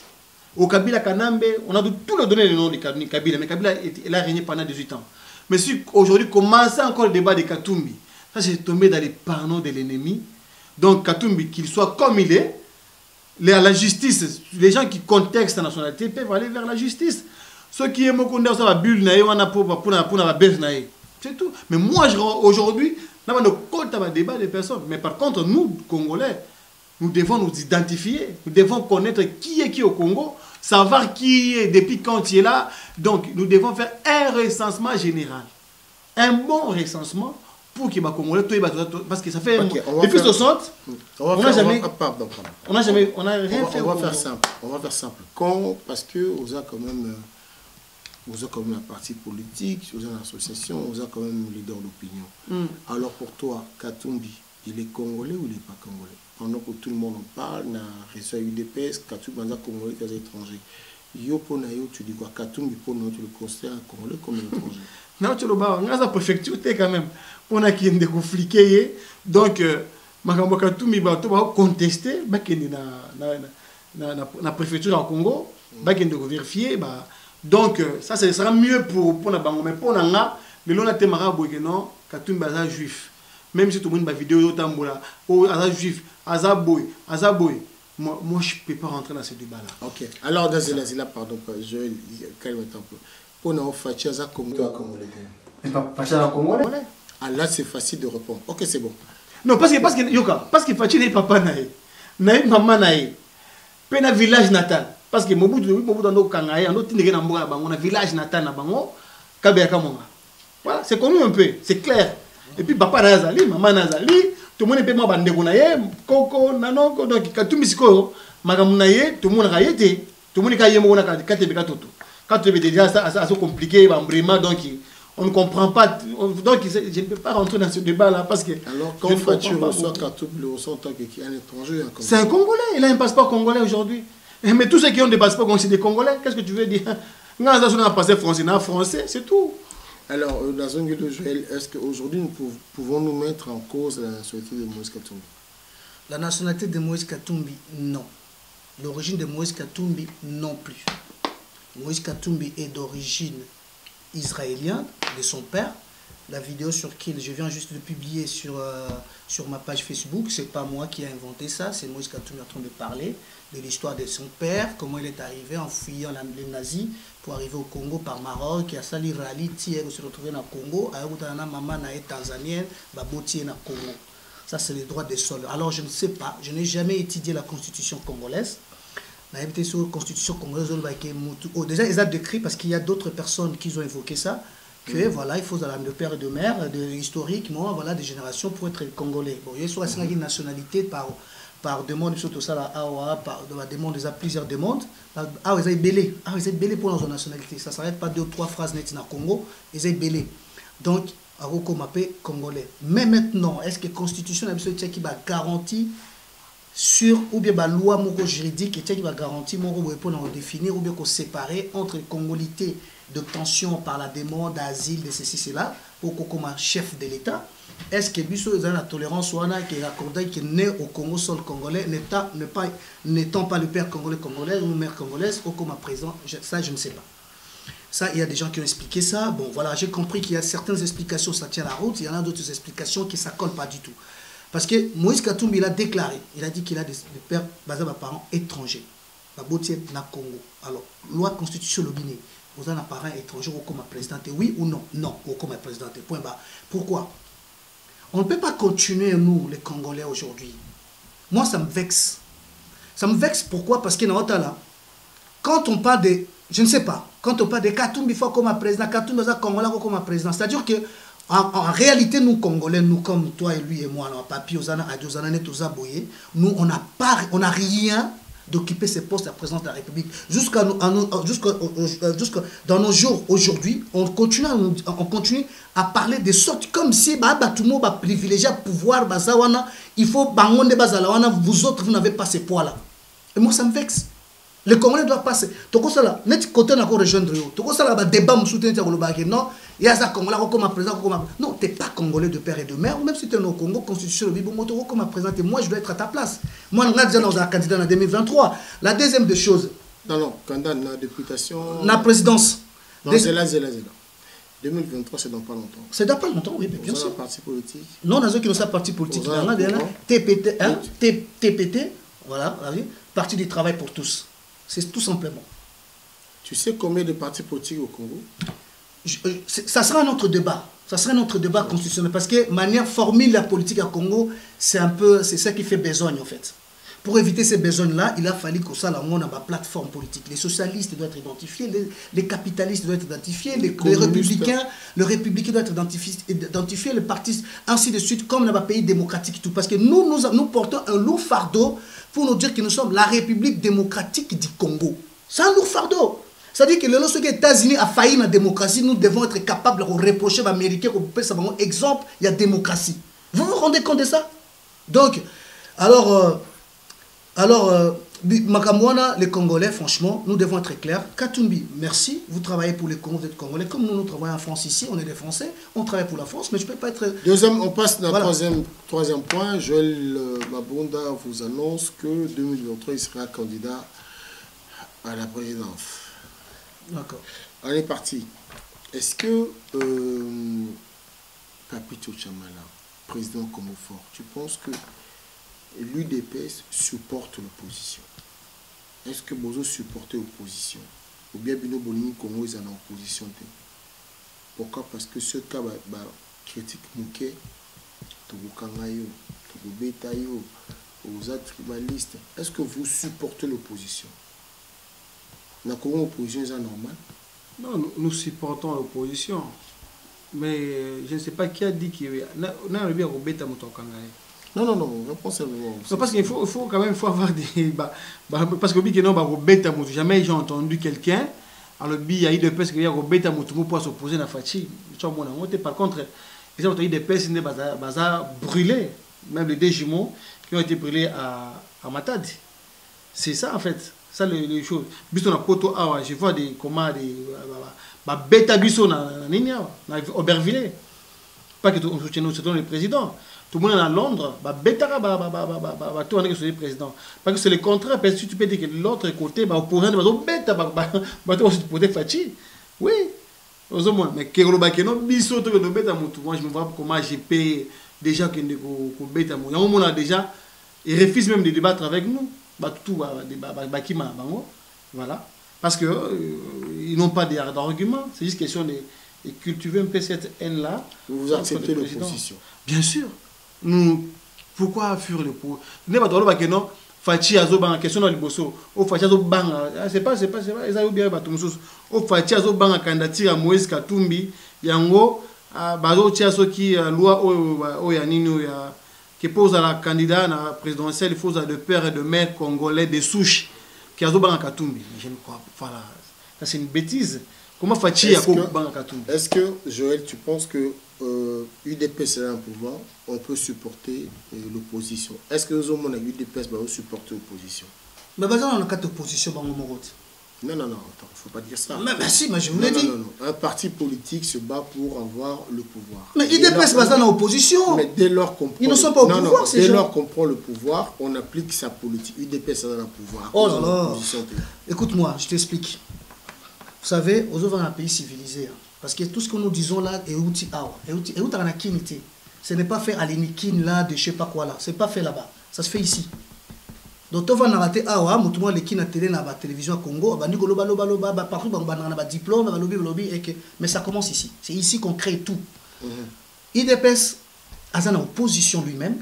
Au Kabila Kanambe, on a tout le donné le nom de Kabila, mais Kabila il a régné pendant 18 ans. Mais si aujourd'hui commence encore le débat de Katumbi, ça c'est tombé dans les panneaux de l'ennemi. Donc Katumbi, qu'il soit comme il est, la justice, les gens qui contextent la nationalité peuvent aller vers la justice. Ceux qui aiment qu'on ça va bulle pour la bête c'est tout. Mais moi aujourd'hui, on a un débat des personnes. Mais par contre, nous Congolais, nous devons nous identifier, nous devons connaître qui est qui au Congo, savoir qui est depuis quand il est là. Donc, nous devons faire un recensement général. Un bon recensement pour que les Congolais, parce que ça fait... Depuis 60, on n'a jamais rien fait. On va faire simple. Parce que vous avez quand même la partie politique, vous avez l'association, vous avez quand même le leader d'opinion. Alors pour toi, Katumbi, il est Congolais ou il n'est pas Congolais? Pendant que tout le monde en parle, na réseau UDPS, Katumbi est Congolais, est étranger. Yo pour nayo, tu dis quoi? Katumbi pour nous, tu le considères Congolais comme un étranger? Non, tu le vois, on a la préfecture quand même. On a qui est confliqué. Donc, Makambo Katumbi va contester, bah qui est na préfecture au Congo, bah qui est vérifier, bah donc ça sera mieux pour na bango, mais pour na le long na temara boye non, Katumbi est juif. Même si tout le monde va vidéo tambola, oh juif, azaboy, moi je peux pas rentrer dans ce débat là. Ok. Alors dans ce là pardon, je calme un peu. Pour nous faire ça comme toi congolais. Mais pas ça congolais. Ah là c'est facile de répondre. Ok, c'est bon. Non, parce que Fachi n'est papa naïe. Naïe maman naïe. Pena village natal. Parce que Mobutu dans Kangaye, on a village natal na bango, Kabea Kamonga. Voilà, c'est connu un peu, c'est clair. Et puis papa Nazali, maman Nazali, tout le monde peut m'abandonner Gonaye, Koko, Nanoko, donc Katumbi Siko, Magamunaye, tout le monde a été, tout le monde a été Kate Bekatoto. Quand tu es déjà assez compliqué, vraiment, donc on ne comprend pas. Donc je ne peux pas rentrer dans ce débat-là parce que. Alors, quand tu reçois Katumbi en tant qu'un étranger, c'est un Congolais, il a un passeport congolais aujourd'hui. Mais tous ceux qui ont des passeports, c'est des Congolais. Qu'est-ce que tu veux dire? On a un passeport français, c'est tout. Alors, dans un de Joël, est-ce qu'aujourd'hui, nous pouvons nous mettre en cause la nationalité de Moïse Katumbi? La nationalité de Moïse Katumbi, non. L'origine de Moïse Katumbi, non plus. Moïse Katumbi est d'origine israélienne, de son père. La vidéo sur qui je viens juste de publier sur ma page Facebook, c'est pas moi qui ai inventé ça, c'est Moïse Katumbi en train de parler de l'histoire de son père, comment il est arrivé en fuyant les nazis pour arriver au Congo par Maroc, il a sali rallye, il se retrouvé dans le Congo, il y a maman tanzanienne, il na Congo. Ça, c'est les droits des sols. Alors, je ne sais pas, je n'ai jamais étudié la constitution congolaise. La constitution congolaise, déjà, ils ont décrit, parce qu'il y a d'autres personnes qui ont évoqué ça, que voilà, il faut de père et de mère, historiquement, voilà, des générations pour être congolais. Bon, il y a une nationalité par demande, surtout ça, par demande, il y a plusieurs demandes. Ah, ils ont belé. Ah, ils ont belé pour leur nationalité. Ça ne s'arrête pas 2 ou 3 phrases nettes dans le Congo. Ils ont belé. Donc, Aroko m'appelle congolais. Mais maintenant, est-ce que la constitution qui va garantir sur ou bien la loi juridique qui va garantir pour définir ou bien séparer entre les congolités de tension par la demande d'asile de ceci cela pour comme chef de l'État? Est-ce que biso la tolérance ou qui est accordée qui est né au Congo sol congolais n'étant pas le père congolais ou mère congolaise ou comme président? Ça je ne sais pas. Ça, il y a des gens qui ont expliqué ça. Bon, voilà, j'ai compris qu'il y a certaines explications, ça tient la route. Il y en a d'autres explications qui ne s'accordent pas du tout. Parce que Moïse Katumbi, il a déclaré, il a dit qu'il a des pères basés par parents étrangers. Babotier na Congo. Alors, loi constitution lobine. Vous avez un parent étranger comme président, oui ou non? Non, comme président. Point bas. Pourquoi? On ne peut pas continuer, nous, les Congolais, aujourd'hui. Moi, ça me vexe. Ça me vexe, pourquoi? Parce que dans là, quand on parle de... Je ne sais pas. Quand on parle de Katumbi comme président, Katumbi Congolais comme président, c'est-à-dire que en réalité, nous Congolais, nous comme toi et lui et moi, nous, on n'a rien d'occuper ces postes à président de la République. Jusqu'à dans nos jours, aujourd'hui, on continue à parler de sorte comme si tout le monde va privilégier le pouvoir, il faut vous autres, vous n'avez pas ces poids-là. Et moi, ça me vexe. Les Congolais doivent passer. Toko sala, net côté n'a pas rejoindre yo. Toko sala ba débat me soutient sur le bagage. Non, il y a ça Congolais comme président comme non, t'es pas Congolais de père et de mère. Même si tu es au Congo, constitution le bibo moto comme président. Moi, je dois être à ta place. Moi, on a déjà dans un candidat en 2023. La deuxième des choses. Non, candidat la députation. La présidence. Non, c'est là. 2023, c'est dans pas longtemps. C'est dans pas longtemps, oui, bien sûr. Parti politique. Non, dans qui nous sommes parti politique. TPT, voilà, parti du travail pour tous. C'est tout simplement. Tu sais combien de partis politiques au Congo? Ça sera un autre débat. Ça sera un autre débat constitutionnel. Parce que manière formule la politique au Congo, c'est ça qui fait besogne en fait. Pour éviter ces besognes-là, il a fallu que ça, là, on a ma plateforme politique. Les socialistes doivent être identifiés, les capitalistes doivent être identifiés, les républicains doivent être identifiés, les partis, ainsi de suite, comme dans un pays démocratique et tout. Parce que nous portons un lourd fardeau pour nous dire que nous sommes la République démocratique du Congo. C'est un lourd fardeau. C'est-à-dire que lorsque les États-Unis a failli la démocratie, nous devons être capables de reprocher aux Américains qu'on peut savoir exemple, il y a démocratie. Vous vous rendez compte de ça? Donc, Makamwana, les Congolais, franchement, nous devons être clairs. Katumbi, merci, vous travaillez pour les Congolais, vous êtes Congolais. Comme nous travaillons en France ici, on est des Français, on travaille pour la France, mais je ne peux pas être... Deuxième, on passe dans le troisième point. Joël Mabunda vous annonce que 2023, il sera candidat à la présidence. D'accord. On est parti. Est-ce que Papito Chamala, président Comofort, tu penses que l'UDPS supporte l'opposition? Est-ce que Bozo supporte l'opposition? Ou bien Bino Bolini Congo est en opposition? Pourquoi? Parce que ce cas critique Mouké, Togokangayo, Togobetayo, aux tribalistes, est-ce que vous supportez l'opposition? La Congo opposition est normal? Non, nous supportons l'opposition. Mais je ne sais pas qui a dit qu'il y a Non, réponse est non. Parce qu'il faut quand même avoir des... Parce que jamais j'ai entendu quelqu'un alors il y a eu des personnes qui ont bêta mutumu pour s'opposer à Fachi. Par contre, ils ont eu des personnes qui ont brûlé, même les deux jumeaux qui ont été brûlés à Matadi. C'est ça en fait, ça les choses. Biso na poto awa, je vois des comment des bêta biso na Ninia, na Aubervilliers. Pas que on soutient le président. Tout le monde est à Londres, bêta tout on est sur le président. Parce que c'est le contraire, parce que tu peux dire que l'autre côté opposant va bêta va aussi pour Fachi. Oui. Mais que non biso to le bêta mutu. Moi je me vois comment j'ai payé déjà que bêta mu. Il y a un moment déjà ils refusent même de débattre avec nous. Voilà. Parce qu'ils n'ont pas d'arguments. C'est juste question de cultiver un peu cette haine-là. Vous acceptez l'opposition? Bien sûr. Nous, pourquoi fuir le pouvoir? Nous ne pouvons pas dire non. Fachi azo bang question dans le bosso. O Fachi azo bang. C'est pas. Ils ont bien battu musus. O Fachi azo bang candidature à Moïse Katumbi. Yango bazo tiaso qui loi o yanino ya qui pose à la candidat à la présidentielle, il faut de père et de mère congolais de souche qui a Zoban Katumbi. Je ne crois pas. Voilà. Ça c'est une bêtise. Comment Fachi a Katumbi? Est-ce que, Joël, tu penses que UDPS est un pouvoir, on peut supporter l'opposition? Est-ce que nous avons UDPS va supporter l'opposition? Mais on a 4 oppositions dans le monde. Non, attends, il ne faut pas dire ça. Mais si, mais je vous l'ai dit. Non. Un parti politique se bat pour avoir le pouvoir. Mais IDPS va dans l'opposition. Mais dès lors qu'on prend ils ne sont pas au pouvoir, dès lors qu'on prend le pouvoir, on applique sa politique. UDPS est dans le pouvoir. Oh là là. Écoute-moi, je t'explique. Vous savez, aux autres, on a un pays civilisé. Parce que tout ce que nous disons là est outil awa. Et outil à la kinité. Ce n'est pas fait à l'inikin là, de je sais pas quoi là. Ce n'est pas fait là-bas. Ça se fait ici. Donc, on va narrater awa, mutumo les qui na télé na ba télévision Congo, ba niko loba partout ba na ba diplôme, ba lobby et que mais ça commence ici. C'est ici qu'on crée tout. IDPS a une opposition lui-même.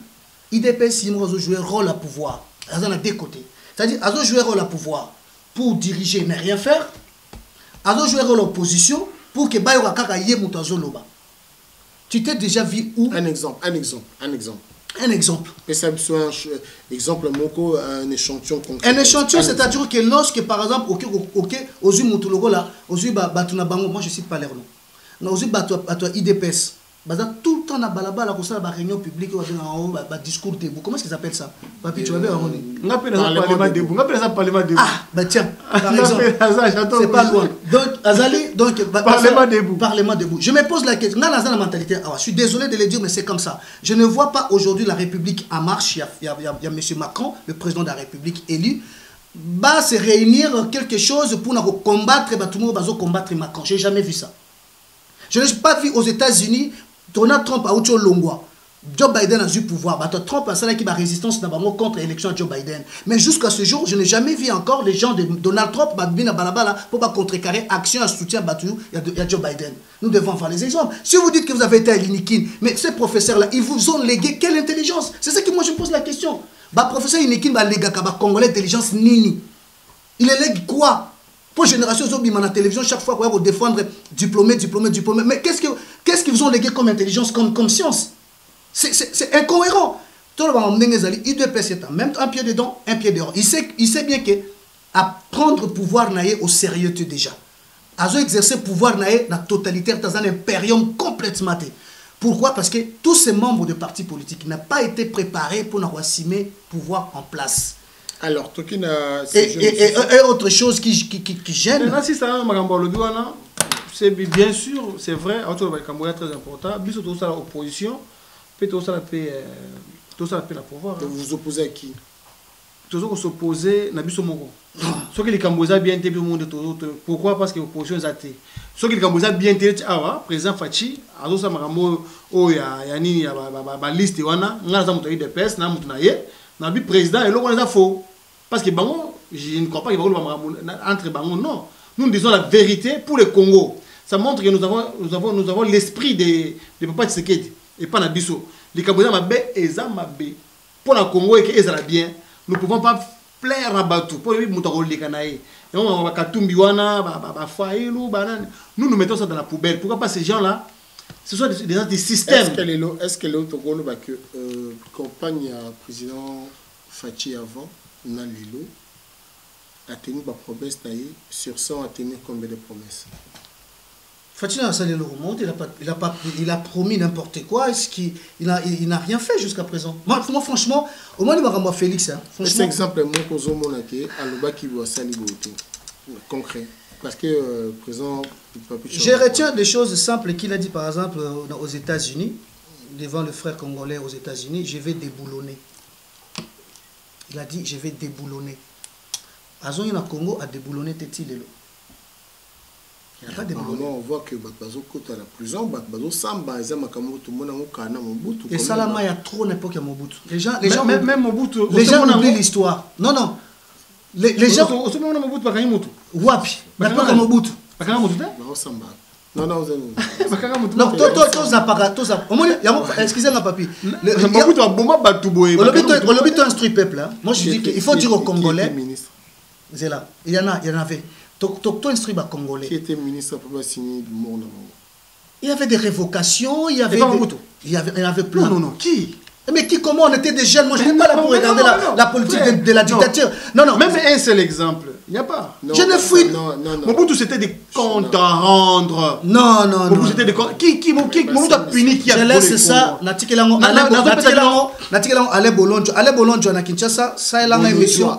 IDPS il doit jouer rôle à pouvoir. A deux côtés. C'est-à-dire a jouer rôle à pouvoir pour diriger mais rien faire. A jouer rôle à opposition pour que ba yo kaka yé mutazo loba. Tu t'es déjà vu où? Un exemple. Et ça soit un exemple, un échantillon concret. Un échantillon, c'est-à-dire que lorsque, par exemple, aux yeux Moutoulogo là, aux yeux Batuna Bango, moi je ne cite pas leur nom. Aux yeux IDPS, tout le temps, on a balabala, on a réunion publique, on a discours debout. Comment est-ce qu'ils appellent ça? Papi, tu vas bien, on appelle ça parlement debout. On appelle ça parlement debout. Ah, bah tiens, par exemple, c'est pas loin. Donc, Azali, parlement debout. Je me pose la question, dans la mentalité, je suis désolé de le dire, mais c'est comme ça. Je ne vois pas aujourd'hui la République en marche. Il y a M. Macron, le président de la République élu, va se réunir quelque chose pour combattre, tout le monde va combattre Macron. Je n'ai jamais vu ça. Je n'ai pas vu aux États-Unis Donald Trump a eu Longwa. Joe Biden a eu pouvoir. Trump a fait la résistance contre l'élection de Joe Biden. Mais jusqu'à ce jour, je n'ai jamais vu encore les gens de Donald Trump pour contrecarrer action à soutien à Joe Biden. Nous devons voir les exemples. Si vous dites que vous avez été à l'Inikin, mais ces professeurs-là, ils vous ont légué quelle intelligence? C'est ça que moi je me pose la question. Professeur Inikin va léguer Congolais intelligence nini. Il lègue quoi? Pour génération Zobima à la télévision, chaque fois qu'on va défendre diplômé. Mais qu'est-ce qu'ils vous ont légué comme intelligence, comme science? C'est incohérent. Tout le monde il doit passer même un pied dedans, un pied dehors. Il sait bien que à prendre pouvoir naïe au sérieux déjà. À exercer pouvoir naïe la totalitaire dans un impérium complètement. Pourquoi? Parce que tous ces membres de partis politiques n'ont pas été préparés pour avoir le pouvoir en place. Alors, et autre chose qui gêne. Si ça c'est bien sûr, c'est vrai, c'est très important. Bisous tout ça l'opposition, puis tout ça la pouvoir. Vous vous opposez à qui? Tout ça qu'on s'oppose à Bisso Moko. Ce que les Cambodgiens bien été tout le monde. Pourquoi? Parce que l'opposition est athée. Ce que les Cambodgiens bien été, président Fachi, à tout ça marambo, oh ya nini ya liste wana, ngana za mutayi de pes, na mutunaye, na bi président et l'autre on les a faux. Parce que Bango, je ne crois pas qu'il va y entre Bango, non. Nous disons la vérité pour le Congo. Ça montre que nous avons l'esprit de Papa Tshisekedi et pas Nabiso. Les Cambodgiens m'abé et Zamabé. Pour le Congo et qu'ils aient bien, nous ne pouvons pas plaire à Batou. Pour les Moutaro de Kanaï. On va Katumbiwana, Faïlou, Banane. Nous mettons ça dans la poubelle. Pourquoi pas ces gens-là? Ce sont des systèmes. Est-ce que l'autre Congo va que campagne président Fachi avant? a tenu ma promesse, sur 100 a tenu combien de promesses? Fatina Assali le remonte, il a promis n'importe quoi, il n'a rien fait jusqu'à présent. Moi franchement, au moins il m'a Félix. Hein, c'est exemple, moi, qui va salir concret. Parce que présent, je retiens des choses simples qu'il a dit par exemple aux États-Unis, devant le frère congolais aux États-Unis, je vais déboulonner. Il a dit, je vais déboulonner. Azon na Congo a déboulonné Tétilelo. Il n'a pas déboulonné. On voit que Bazo Kota la prison, Bazo Samba, Makamoto, Monamokana, Mobutu. Et Salama, il y a trop d'époque à Mobutu. Les gens Mobutu. Les gens oublient l'histoire. Non. Les gens. Wapi. N'importe à Mobutu. Non, excusez-moi, papi. On l'a instruit peuple. Moi, je dis qu'il faut dire aux Congolais. C'est là. Il y en avait. Tu instruis les Congolais. Qui était ministre pour signer du monde? Il y avait des révocations, il y avait plein. Non. Qui? Mais comment on était des jeunes? Moi, je n'ai pas là pour regarder la politique de la dictature. Non. Même un seul exemple. Il n'y a pas. Je ne fouille. Mobutu, c'était des comptes à rendre. Non. Mobutu, c'était des comptes. Qui Mobutu a puni qui a je laisse ça. Natikelango. Ale Bolonjo na Kinshasa. Ça, il a une émission.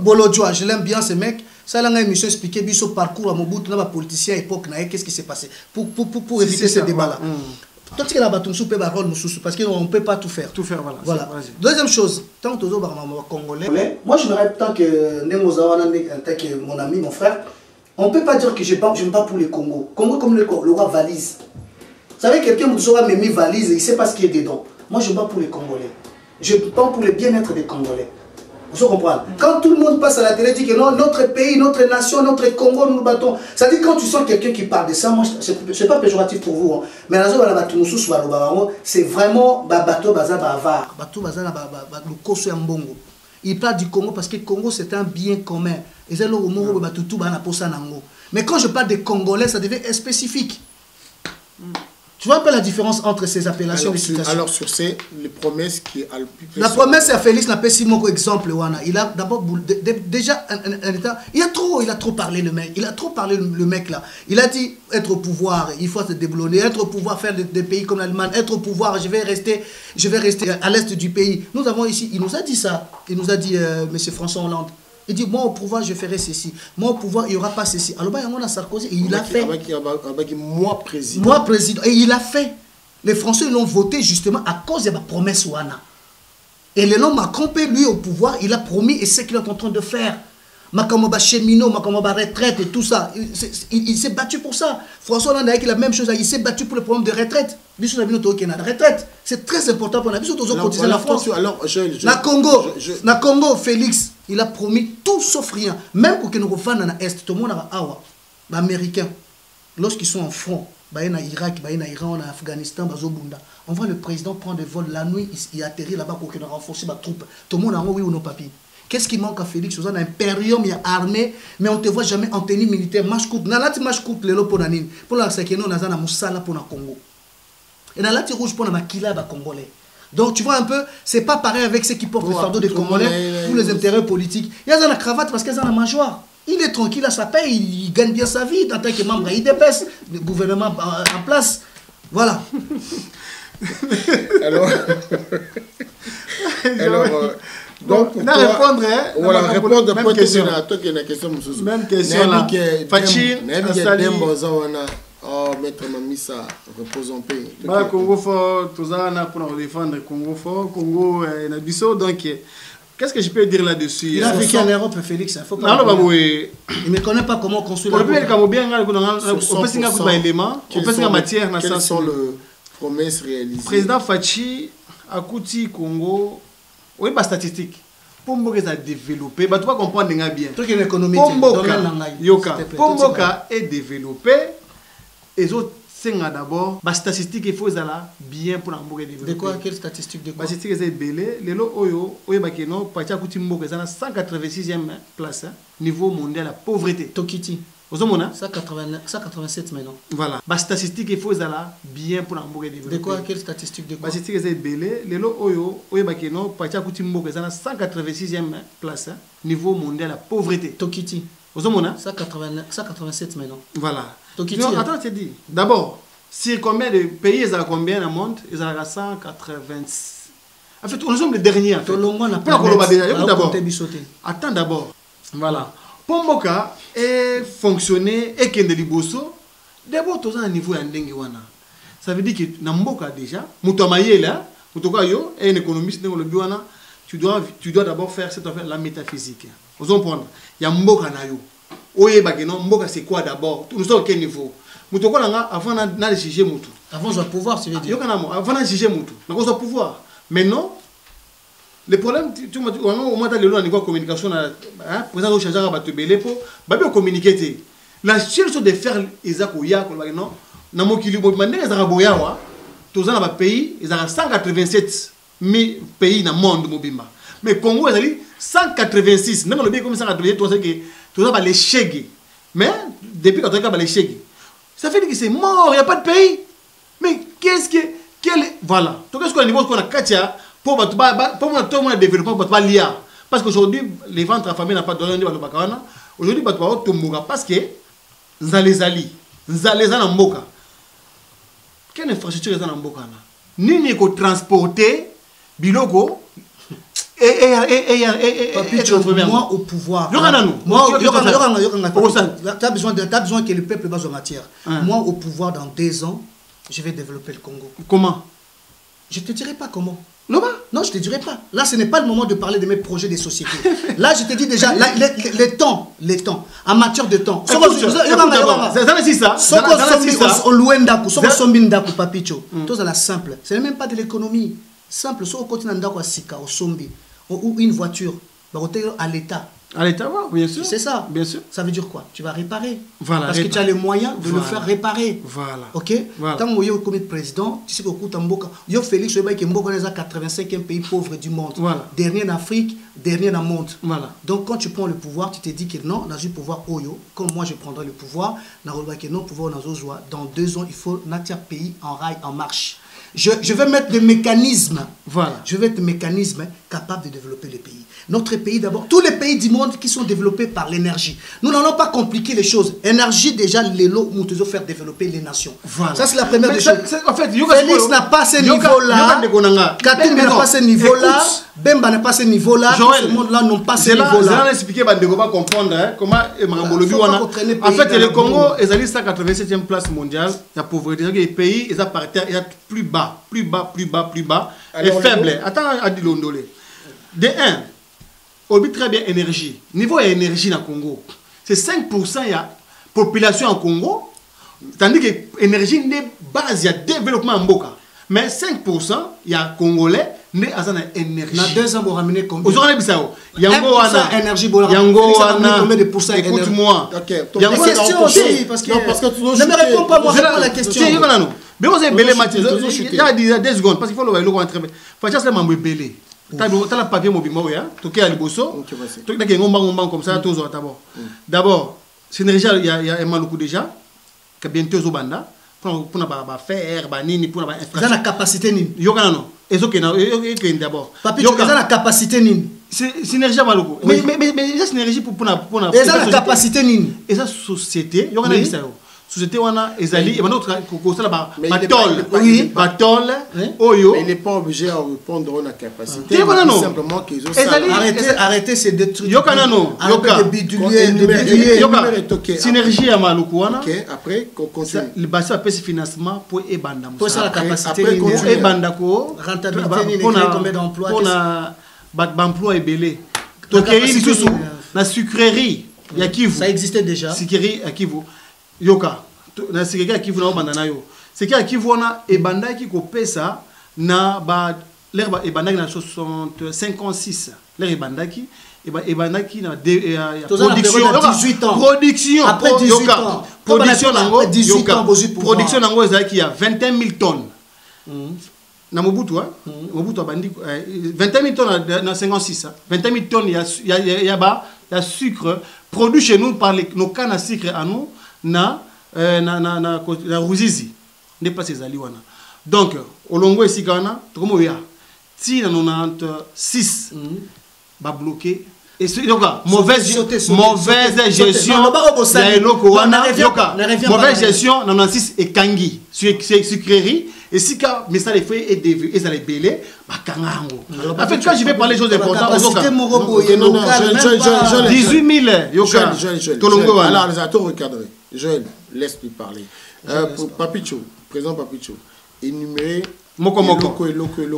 Bolonjo. Je l'aime bien, ce mec. Ça, il a une émission expliquée son parcours à Mobutu, dans la politicien à l'époque. Qu'est-ce qui s'est passé pour éviter ce débat-là. Parce qu'on ne peut pas tout faire. Voilà. Deuxième chose, tant que Congolais, moi je me répète tant que mon ami, mon frère, on ne peut pas dire que je n'aime pas pour les Congo. Congo comme le roi valise. Vous savez, quelqu'un qui aura mis valise et il ne sait pas ce qui est dedans. Moi je n'aime pas pour les Congolais. Je pense pour le bien-être des Congolais. Vous comprenez? Quand tout le monde passe à la télé et dit que non, notre pays, notre nation, notre Congo, nous nous battons. Ça dit quand tu sens quelqu'un qui parle de ça, moi, c'est pas péjoratif pour vous. Hein. Mais c'est vraiment bateau baza bavard. Bateau baza le koso ya mbongo. Il parle du Congo parce que le Congo c'est un bien commun. Mais quand je parle des Congolais, ça devient spécifique. Tu vois un peu la différence entre ces appellations. Alors sur ces les promesses qui a le plus. La promesse à Félix n'a pas si mon exemple. Il a d'abord déjà il a trop parlé le mec. Il a trop parlé le mec là. Il a dit être au pouvoir, il faut se déboulonner. Être au pouvoir, faire des pays comme l'Allemagne. Être au pouvoir, je vais rester à l'est du pays. Nous avons ici, il nous a dit ça. Il nous a dit Monsieur François Hollande. Il dit, moi au pouvoir, je ferai ceci. Moi au pouvoir, il n'y aura pas ceci. Alors, il y a Sarkozy et il a fait. Moi président. Moi président. Et il a fait. Les Français l'ont voté justement à cause de la promesse Ouana. Et le nom Macron, lui au pouvoir, il a promis et c'est ce qu'il est en train de faire. Makamaba cheminot, Makamaba retraite et tout ça. Il s'est battu pour ça. François Hollande a dit la même chose. Il s'est battu pour le problème de retraite. Retraite. C'est très important pour la vie. La France. Alors, na Congo, Félix, il a promis tout sauf rien. Même pour que nous refassons dans l'Est, tout le monde a awa. Les Américains, lorsqu'ils sont en front, en Irak, en Iran, en Afghanistan, on voit le président prendre des vols la nuit, il atterrit là-bas pour qu'il renforce les troupes. Tout le monde a oui ou non papier. Qu'est-ce qui manque à Félix? On a un impérium, il y a armée, mais on ne te voit jamais en tenue militaire. Nalati mashkout lelo pour nanine. Pour la sekeno nazana musala pour na Congo. Et nalati rouge pour na makila ba congolais. Donc tu vois un peu, c'est pas pareil avec ceux qui portent le fardeau des Congolais pour les intérêts politiques. Il y a la cravate parce qu'il y a la mangeoire. Il est tranquille à sa paix, il gagne bien sa vie en tant que membre IDPS, le gouvernement en place. Voilà. Alors donc, on va répondre, on va répondre même question. Même question là. Fachi, oh, maître Mamissa, repose en paix. Congo fort, tout ça, pour défendre Congo fort, Congo Nabiso. Donc, qu'est-ce que je peux dire là-dessus? Il a vécu en Europe, Félix. Il ne connaît pas comment construire la matière. Quelles sont les promesses réalisées? Président Fachi, Akouti, Congo. Oui, pas statistique. Pomboka est développé. Tu vas comprendre bien. Pomboka est développé. Et les autres, c'est d'abord, les statistiques, il faut bien pour Pomboka développer. De quoi? Quelle statistique? De quoi? Les statistiques, c'est belé. Les lots, Oyo, Bakeno, Pacha Koutimboka, est à la 186e place, niveau mondial, la pauvreté. Tokiti. 187 maintenant. Voilà. Les statistiques, il faut bien pour l'embourger développer. De quoi? Quelle statistique de quoi? Les statistiques, c'est belé. Les lots, oyo, bakeno, patia kuti mboka, c'est 186e place, niveau mondial la pauvreté. Tokiti. 187 maintenant. Voilà. Tokiti. Non, attends, tu dis. D'abord, sur combien de pays, ils ont combien dans le monde? Ils ont 186. En fait, nous sommes les derniers. En fait. D'abord. Attends d'abord. Voilà. Pour Mboka et fonctionner et qu'il y ait des liboso, d'abord, tu as un niveau d'endengue. Ça veut dire que dans Mboka déjà, un économiste, tu dois d'abord faire cette affaire, la métaphysique. Vous comprenez? Il y a Mboka na yo. Mboka c'est quoi d'abord? Nous sommes à quel niveau? Avant de juger Moutou. Avant de pouvoir, tu veux dire? Avant de juger Moutou. Nous avons pouvoir. Maintenant, le problème, tu m'as dit, au moins, tu as le niveau de communication, président de Changara Batubele, pour communiquer. La seule chose de faire, ils ont dans mon kilo, ils ont tous les pays, ils ont 187 000 pays dans le monde. Mais Congo, ils ont 186. Même le pays comme 187, tu as les chèques. Mais depuis que tu as les chèques, ça fait dire que c'est mort, il n'y a pas de pays. Mais qu'est-ce que. Voilà. Donc, qu'est-ce qu'on a niveau qu'on a Katia pour tout le monde développer pour l'IA. Parce qu'aujourd'hui, les ventres affamés n'ont pas donné de Bakana. Aujourd'hui, tu vas tout mourir parce que Nzalezali en Mboka. Quelle infrastructure est dans Mboka? Ni n'est que transporter Biloko moi au pouvoir. Tu as besoin que le peuple base en matière. Moi au pouvoir dans 2 ans, je vais développer le Congo. Comment? Je ne te dirai pas comment. Non, je ne te dirai pas. Là, ce n'est pas le moment de parler de mes projets des sociétés. Là, je te dis déjà, les temps, en matière de temps. C'est ça. Simple. Ce n'est même pas de l'économie. Simple. Ou une voiture, à l'État. À l'État, bien sûr. C'est ça. Bien sûr. Ça veut dire quoi? Tu vas réparer. Voilà, parce que tu as les moyens de le faire réparer. Voilà. Ok? Quand tu es comme président, tu sais que Félix, qui est 85e pays pauvre du monde. Voilà. Dernier en Afrique, dernier dans le monde. Voilà. Donc quand tu prends le pouvoir, tu te dis que non, dans le pouvoir, comme moi je prendrai le pouvoir, dans 2 ans, il faut mettre un pays en rail, en marche. Je vais mettre des mécanismes. Voilà. Je vais être des mécanismes capables de développer le pays. Notre pays d'abord, tous les pays du monde qui sont développés par l'énergie. Nous n'allons pas compliquer les choses. Énergie, déjà, les lots, nous devons faire développer les nations. Voilà. Ça, c'est la première des choses. En fait, Félix n'a pas ce niveau-là. Katumbi n'a pas ce niveau-là. Bemba n'a pas ce niveau-là. Tout ce monde-là n'ont pas ce niveau-là. Je vais expliquer, on va comprendre comment en fait, le Congo est à la 187e place mondiale. Il y a pauvreté. Les pays, ils sont plus bas, et faible. Attends, Adi Londolé. De 1, on dit très bien énergie. Niveau énergie dans le Congo, c'est 5% de la population en Congo. Tandis que l'énergie n'est base, il y a développement en Mboka. Mais 5%, il y a Congolais, mais il y a énergie. Dans 2 ans, vous ramenez combien? Vous avez ça. Il y a 1% énergie. combien de pourcents écoute-moi. La question aussi, parce que ne me réponds pas, moi, réponds à la question. Mais vous avez belé Mathieu. Il y a 2 secondes, parce qu'il faut le voir. Il faut que je me belé. Tu as le papier mobile, tu as le bosso, tu as le comme ça, d'abord, synergie, il y a un maloukou déjà, qui est bientôt au banda, pour faire, pour faire la capacité. Yokano, d'abord. Papi, tu as la capacité. Synergie maloukou. Mais la synergie pour la capacité. Et la société, société wana ezali et maintenant kokosala batol oyo il n'est pas obligé à répondre à la capacité simplement qu'ils ont arrêter ces deux trucs yokanano yoka synergie ya maluku wana après continue le basi apesi financement pour ebanda pour ça la capacité ebanda ko rentabilité ni combien d'emplois pour na emploi ebele tokei lisusu na sucrerie ya Kivu ça existait déjà sucrerie à Kivu yoka na sikeka Kivu na obanda na yo sikeka Kivu na ebandaki ko pesa na ba l'herbe ebandaki na 56 l'herbe ebandaki ebandaki na production après 18 ans production nango ezaki ya 21 000 tonnes na Mobutu Mobutu abandi 21 000 tonnes na 56 21 000 tonnes ya sucre produit chez nous par nos cannes à sucre à nous, na Ruzizi. N'est pas ces alliés. Donc, au longo ici, Ghana, comment il y a si dans 96 va bloquer. Et donc, mauvaise gestion, mauvaise gestion, 96 et Kangi, sucrerie. Et si mais ça les fait et ça les belé, bah kangango. En fait, quand je vais parler des choses importantes, 18 000 yoka. Joël, alors les acteurs recadrés. Joël, laisse-lui parler. Papicho, présent Papicho, énuméré. Moko.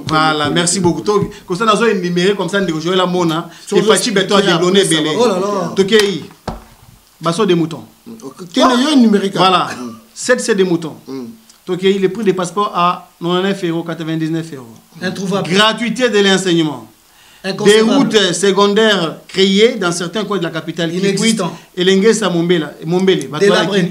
Voilà, merci beaucoup. Comme ça, nous avons énuméré comme ça, nous avons la mona. Et Pachi Beto a déblonné belé. Oh là là. Tokei, basso des moutons. Quel est le numérique? Voilà, 7 des moutons. Donc, il est pris des passeports à 99 €, 99 €. Introuvable. Gratuité de l'enseignement. Des routes secondaires créées dans certains coins de la capitale. Inexistant. Et l'Engesa Mombele. Délabré.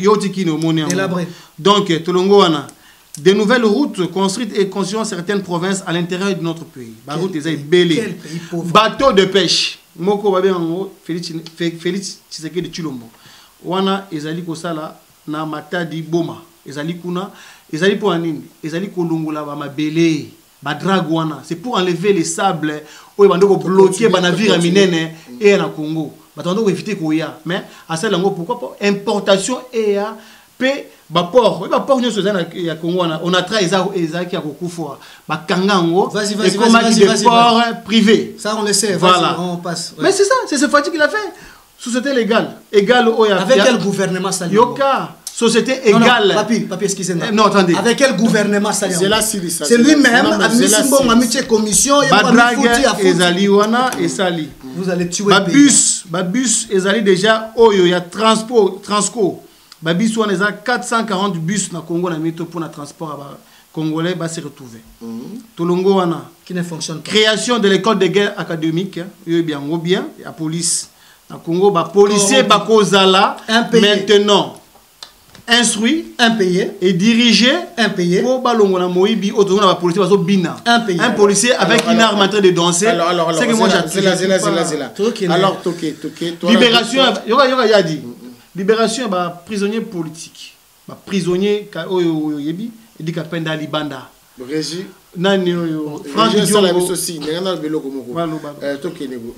Donc, Tolongoana. Des nouvelles routes construites et construites dans certaines provinces à l'intérieur de notre pays. Quel pays pauvre. Bateau de pêche. Moko Babéango, Félix Tshisekedi de Chilombo. Wana, Ezali Kosala, na Matadi Boma. Ezali Kuna. Ezali pour Anine. Ezali Kolongola, Mabele. Badragwana. C'est pour enlever les sables. Ou bloquer les navires à Minene et à Congo. Batando éviter Koya. Mais à celle-là, pourquoi pas importation et à paix. Baport, ya Congo, on a trahi Ezaki à Kokufo, Bakangango, et comme des ports privés. Ça, on le sait, voilà. On passe. Ouais. Mais c'est ça, c'est ce fatigue qu'il a fait. Société légale. Égale au avec quel gouvernement ça? Yoka, société égale. Non, papi, excusez-moi. Non, attendez. Avec quel gouvernement ça? C'est lui-même, admis commission, Ezaliwana et Sali. Vous allez tuer le pays. Babus, Ezali déjà, il y a Transco. Babis, on a 440 bus na Congo na mito pour le transport congolais va se retrouver. Tolongo wana qui ne fonctionne pas. Création de l'école de guerre académique, bien, la police na Congo, ba policier ba kozala maintenant instruit, impayé et dirigé, impayé pour balongo na moibi autour na policier bazo bina. Un policier avec une arme en train de danser. C'est que moi j'ai alors toqué. Libération, yoga ya dit. Libération bah prisonnier politique, bah prisonnier yebi et dit qu'apenda libanda. Régie. Nani Franck Diongo aussi. N'ayant bello comme quoi. Toqué nego.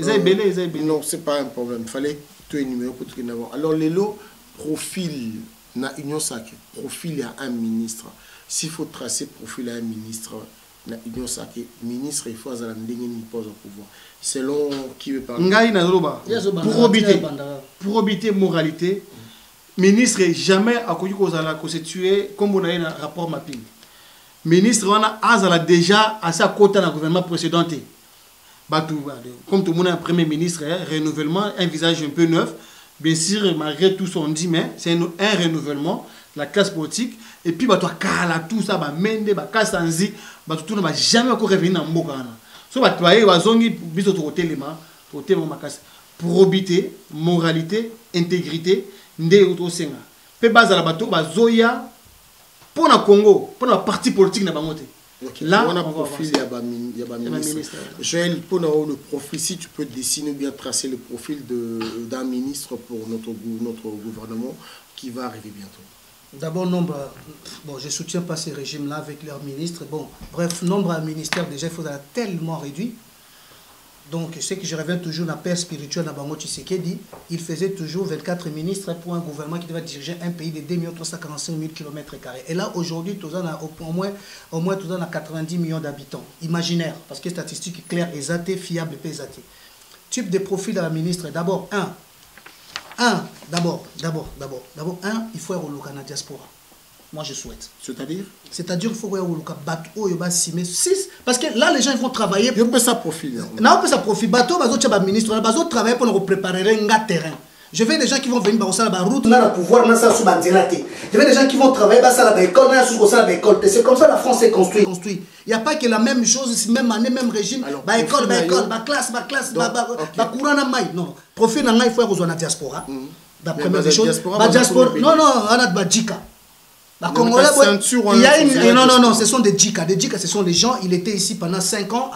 Non, c'est pas un problème. Fallait tout énumérer pour tout n'avoir. Alors les lots profil na union sacrée. Profil à un ministre. S'il faut tracer profil à un ministre. Na union sacrée. Ministre il faut à la ndenge ni pose au pouvoir. Selon qui veut parler. Ngai na zoloba. Probité, moralité. Ministre jamais a connu qu'on a constitué comme on a un rapport mapping. Ministre on a déjà à sa côté dans le gouvernement précédent. Comme tout le monde a un premier ministre, renouvellement, un visage un peu neuf. Bien sûr, malgré tout son dit, mais c'est un renouvellement, la classe politique. Et puis, bah, toi, tout ça, bah, mende, bah, kassanzi, bah, tout le monde va jamais encore revenir dans le Mbokana. So, bah, toi, bah, zongi, biso, probité, moralité, intégrité, ndé, auto, senga. Pe, base à la bateau, bah, zoya, pour le Congo, pour la partie politique, n'a pas monté. Là, on a profil, il y a ministre. Joël, pour le profil, si tu peux dessiner ou bien tracer le profil d'un ministre pour notre gouvernement qui va arriver bientôt. D'abord, bon, je ne soutiens pas ces régimes-là avec leurs ministres. Bon, bref, nombre à ministère déjà, il faudra tellement réduit. Donc, je sais que je reviens toujours à la paix spirituelle à Bango Tshisekedi. Il faisait toujours 24 ministres pour un gouvernement qui devait diriger un pays de 2 345 000 km². Et là, aujourd'hui, tout ça a au moins tout ça a 90 millions d'habitants. Imaginaire, parce que statistique claire, exacte, fiable et pesate. Type de profil à la ministre, d'abord, d'abord, il faut avoir le diaspora. Moi, je souhaite. C'est-à-dire qu'il faut avoir le bateau, il va simer 6. Parce que là, les gens ils vont travailler. Il peut ça profil. Non, on peut ça profil. Bateau, ministre, on va travailler pour nous préparer un terrain. Je veux des gens qui vont venir dans la route, on a le pouvoir, on a ça sous la dilaté. Je veux des gens qui vont travailler dans la école, on a sous la école. C'est comme ça la France est construite. Il n'y a pas que la même chose, même année, même régime. Bah école, bah classe, bah courant à maille. Non, profil, il faut avoir la diaspora. La première des choses. Non, on a de djika. Il y a non, ce sont des djika. Des djika, ce sont les gens, il était ici pendant 5 ans,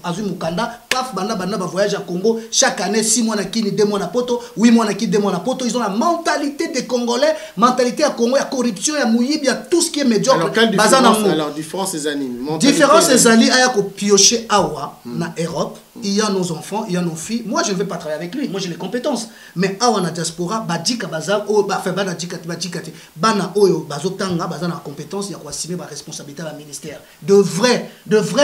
Azu Mukanda, CAF, banda voyage à Congo, chaque année, 6 mois na kini, 2 mois na poto, 8 mois na kini, 2 mois na poto. Ils ont la mentalité des Congolais, mentalité à Congo, il y a corruption, il y a mouillib, il y a tout ce qui est médiocre. Alors, quelle différence, différence des années? Différence des années, il y a piocher awa, na Europe, il y a nos enfants, il y a nos filles. Moi, je ne vais pas travailler avec lui, moi j'ai les compétences. Mais awa na diaspora, badika bazar, enfin, badika, bana oyo, bazotanga, bazana compétence, il y a quoi assumer ma responsabilité à la ministère. De vrais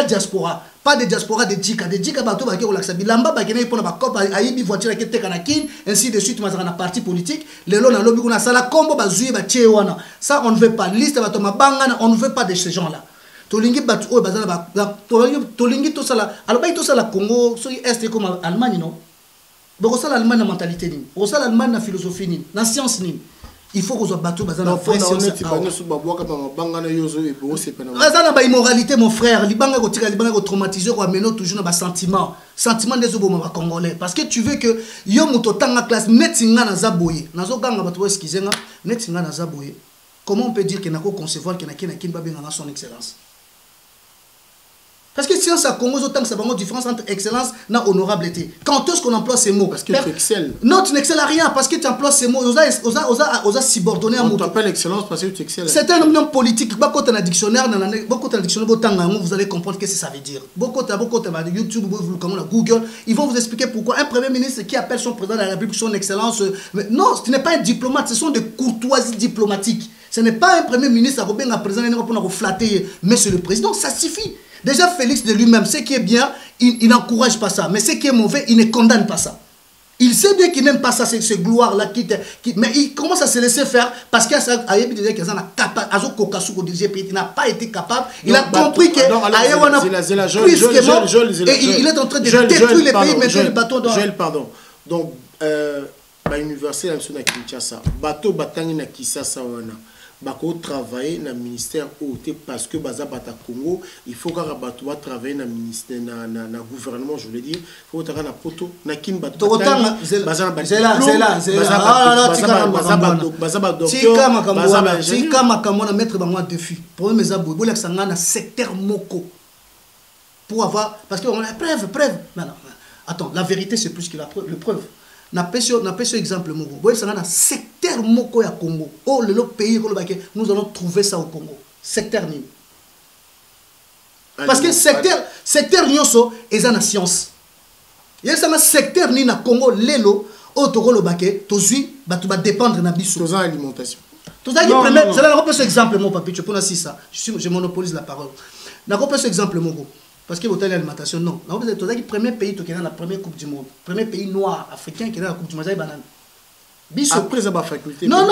diaspora. Pas de diaspora de djika. De djika, bato, baki, relaxa. Bilamba, baki, na, pour na bakop, aïbi, voiture, qui était kanakin, ainsi de suite, mazana parti politique. Le long, na lobby, on a ça, la combo, bazouye, batie, wana. Ça, on ne veut pas. Liste, bato, ma bangana, on ne veut pas de ces gens-là. Tolingi, bato, oh, bazana, tolingi, tout ça là. Alors, bah, tout ça là, Congo, so, est comme Allemagne, non? Donc, ça, l'Allemagne, la mentalité, ni. On ça, l'Allemagne, la philosophie, ni. La science, ni. Il faut qu'on soit battu dans la vraie science. Immoralité, mon frère. Libanga ko traumatisé, ko amène toujours dans sentiment. Sentiment des oboma congolais. Parce que tu veux que yo muto tanga classe netinga na zaboye. Nazo ganga batu eskizenga netinga na zaboye. Comment on peut dire que nako concevoir que na kin babenga son excellence? Parce que science à Congo, autant que ça va une différence entre excellence et honorabilité. Quand est-ce qu'on emploie ces mots? Parce que tu excelles. Non, tu n'excelles à rien parce que tu emploies ces mots. Osa subordonné à on t'appelle excellence parce que tu excelles. C'est un nom politique. Beaucoup de dictionnaire, vous allez comprendre ce que ça veut dire. Beaucoup de YouTube, Google, ils vont vous expliquer pourquoi un premier ministre qui appelle son président de la République son excellence. Non, ce n'est pas un diplomate, ce sont des courtoisies diplomatiques. Ce n'est pas un premier ministre à un président pour flatter monsieur le président, ça suffit. Déjà, Félix de lui-même, ce qui est bien, il n'encourage pas ça. Mais ce qui est mauvais, il ne condamne pas ça. Il sait bien qu'il n'aime pas ça, ce gloire-là. Mais il commence à se laisser faire parce qu'il n'a pas été capable. Il a compris que il est en train de détruire les pays, mettre le bâton dans... Joël, pardon. Donc, l'université de Kinshasa, bateau batangi na Kisasa wana. Bako travailler dans le ministère parce que baza bata Congo il faut que bato va travailler dans le ministère na gouvernement je voulais dire il faut que na poto na kin bato baza mettre bango en défi pour mes abou bola sanga na secteur moko pour avoir parce que on a preuve non attends la vérité c'est plus que la preuve. Na peso exemple moko boye ça na secteur moko ya Congo oh le pays nous allons trouver ça au Congo secteur ni parce que secteur nyoso eza na science il ça na secteur ni na Congo lelo o tokolo bake tozui batu ba dépendre na biso toza alimentation toza qui premier c'est là on exemple mon papi tu peux si ça je monopolise la parole na ko peso exemple moko. Parce que votre alimentation, non. Vous êtes le premier pays qui est dans la première Coupe du Monde. Premier pays noir, africain qui est dans la Coupe du Monde. Après, ça va faculté. Non.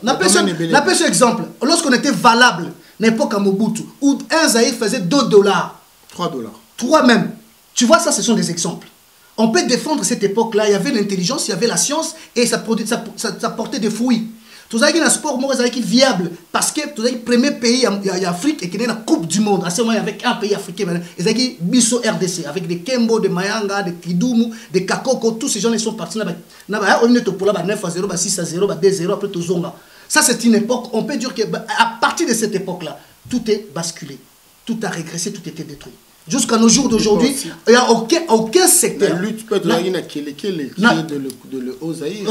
N'appelle ce exemple. Lorsqu'on était valable, l'époque à Mobutu, où un Zaïre faisait $2. 3 $. 3 même. Tu vois, ça, ce sont des exemples. On peut défendre cette époque-là. Il y avait l'intelligence, il y avait la science, et ça portait des fruits. Tout ça qui est un sport viable parce que tout ça qui est le premier pays en Afrique et qui est dans la Coupe du Monde. À ce moment avec un pays africain, et ça qui est Bisso RDC avec des Kembo, des Mayanga, des Kidumu, des Kakoko, tous ces gens ils sont partis là-bas. On est pour là 9-0, 6-0, 2-0 après tout zonga. Ça c'est une époque. On peut dire que à partir de cette époque-là, tout est basculé, tout a régressé, tout était détruit. Jusqu'à nos jours d'aujourd'hui, il n'y a aucun secteur. La lutte peut être là, il y a de le Ozaïre.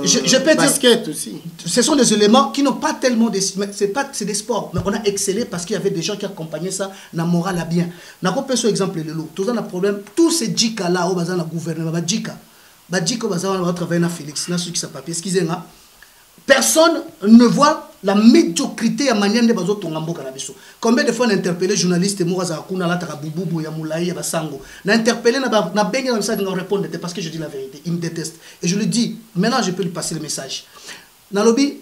Je peux basket aussi. Ce sont des éléments qui n'ont pas tellement de... C'est des sports. Mais on a excellé parce qu'il y avait des gens qui accompagnaient ça. La morale a bien. On a pas par exemple le lot. Tous les problèmes. Tous ces djika là, au bazar la gouvernement, djika au bazar on va travailler na Félix, na ceux qui s'appellent. Excusez-moi. Personne ne voit la médiocrité à manière de bazo tongamboka na biso. Combien de fois on a interpellé journaliste moi za kuna la tarabubu ya mulai ya basango. Na interpellé na benga na ça de répondre parce que je dis la vérité, il me déteste et je le dis. Maintenant je peux lui passer le message. Na lobby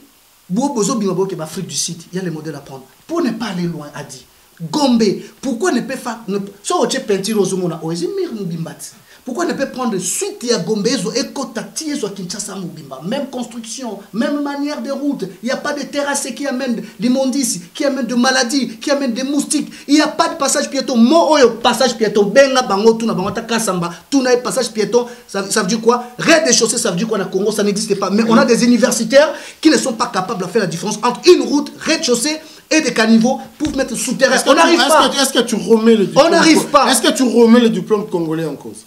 bozo bimabo ke ba Afrique du Sud, il y a les modèles à prendre. Pour ne pas aller loin a dit. Gombe, pourquoi ne peut pas so oche peinture ozomona oezi mir mubimbat. Pourquoi ne peut prendre suite à Gombe et Kotati et Kinshasa Mubimba? Même construction, même manière de route. Il n'y a pas de terrasse qui amène l'immondice, qui amène de maladies, qui amène des moustiques. Il n'y a pas de passage piéton. Moi, passage piéton. Benga bango tuna bangota kasamba. Tuna passage piéton. Ça veut dire quoi? Rez-de-chaussée, ça veut dire quoi? Au Congo, ça n'existe pas. Mais on a des universitaires qui ne sont pas capables de faire la différence entre une route, rez-de-chaussée et des caniveaux pour mettre souterrain. On n'arrive pas. Est-ce que tu remets le diplôme? On n'arrive pas. Est-ce que tu remets le diplôme congolais en cause?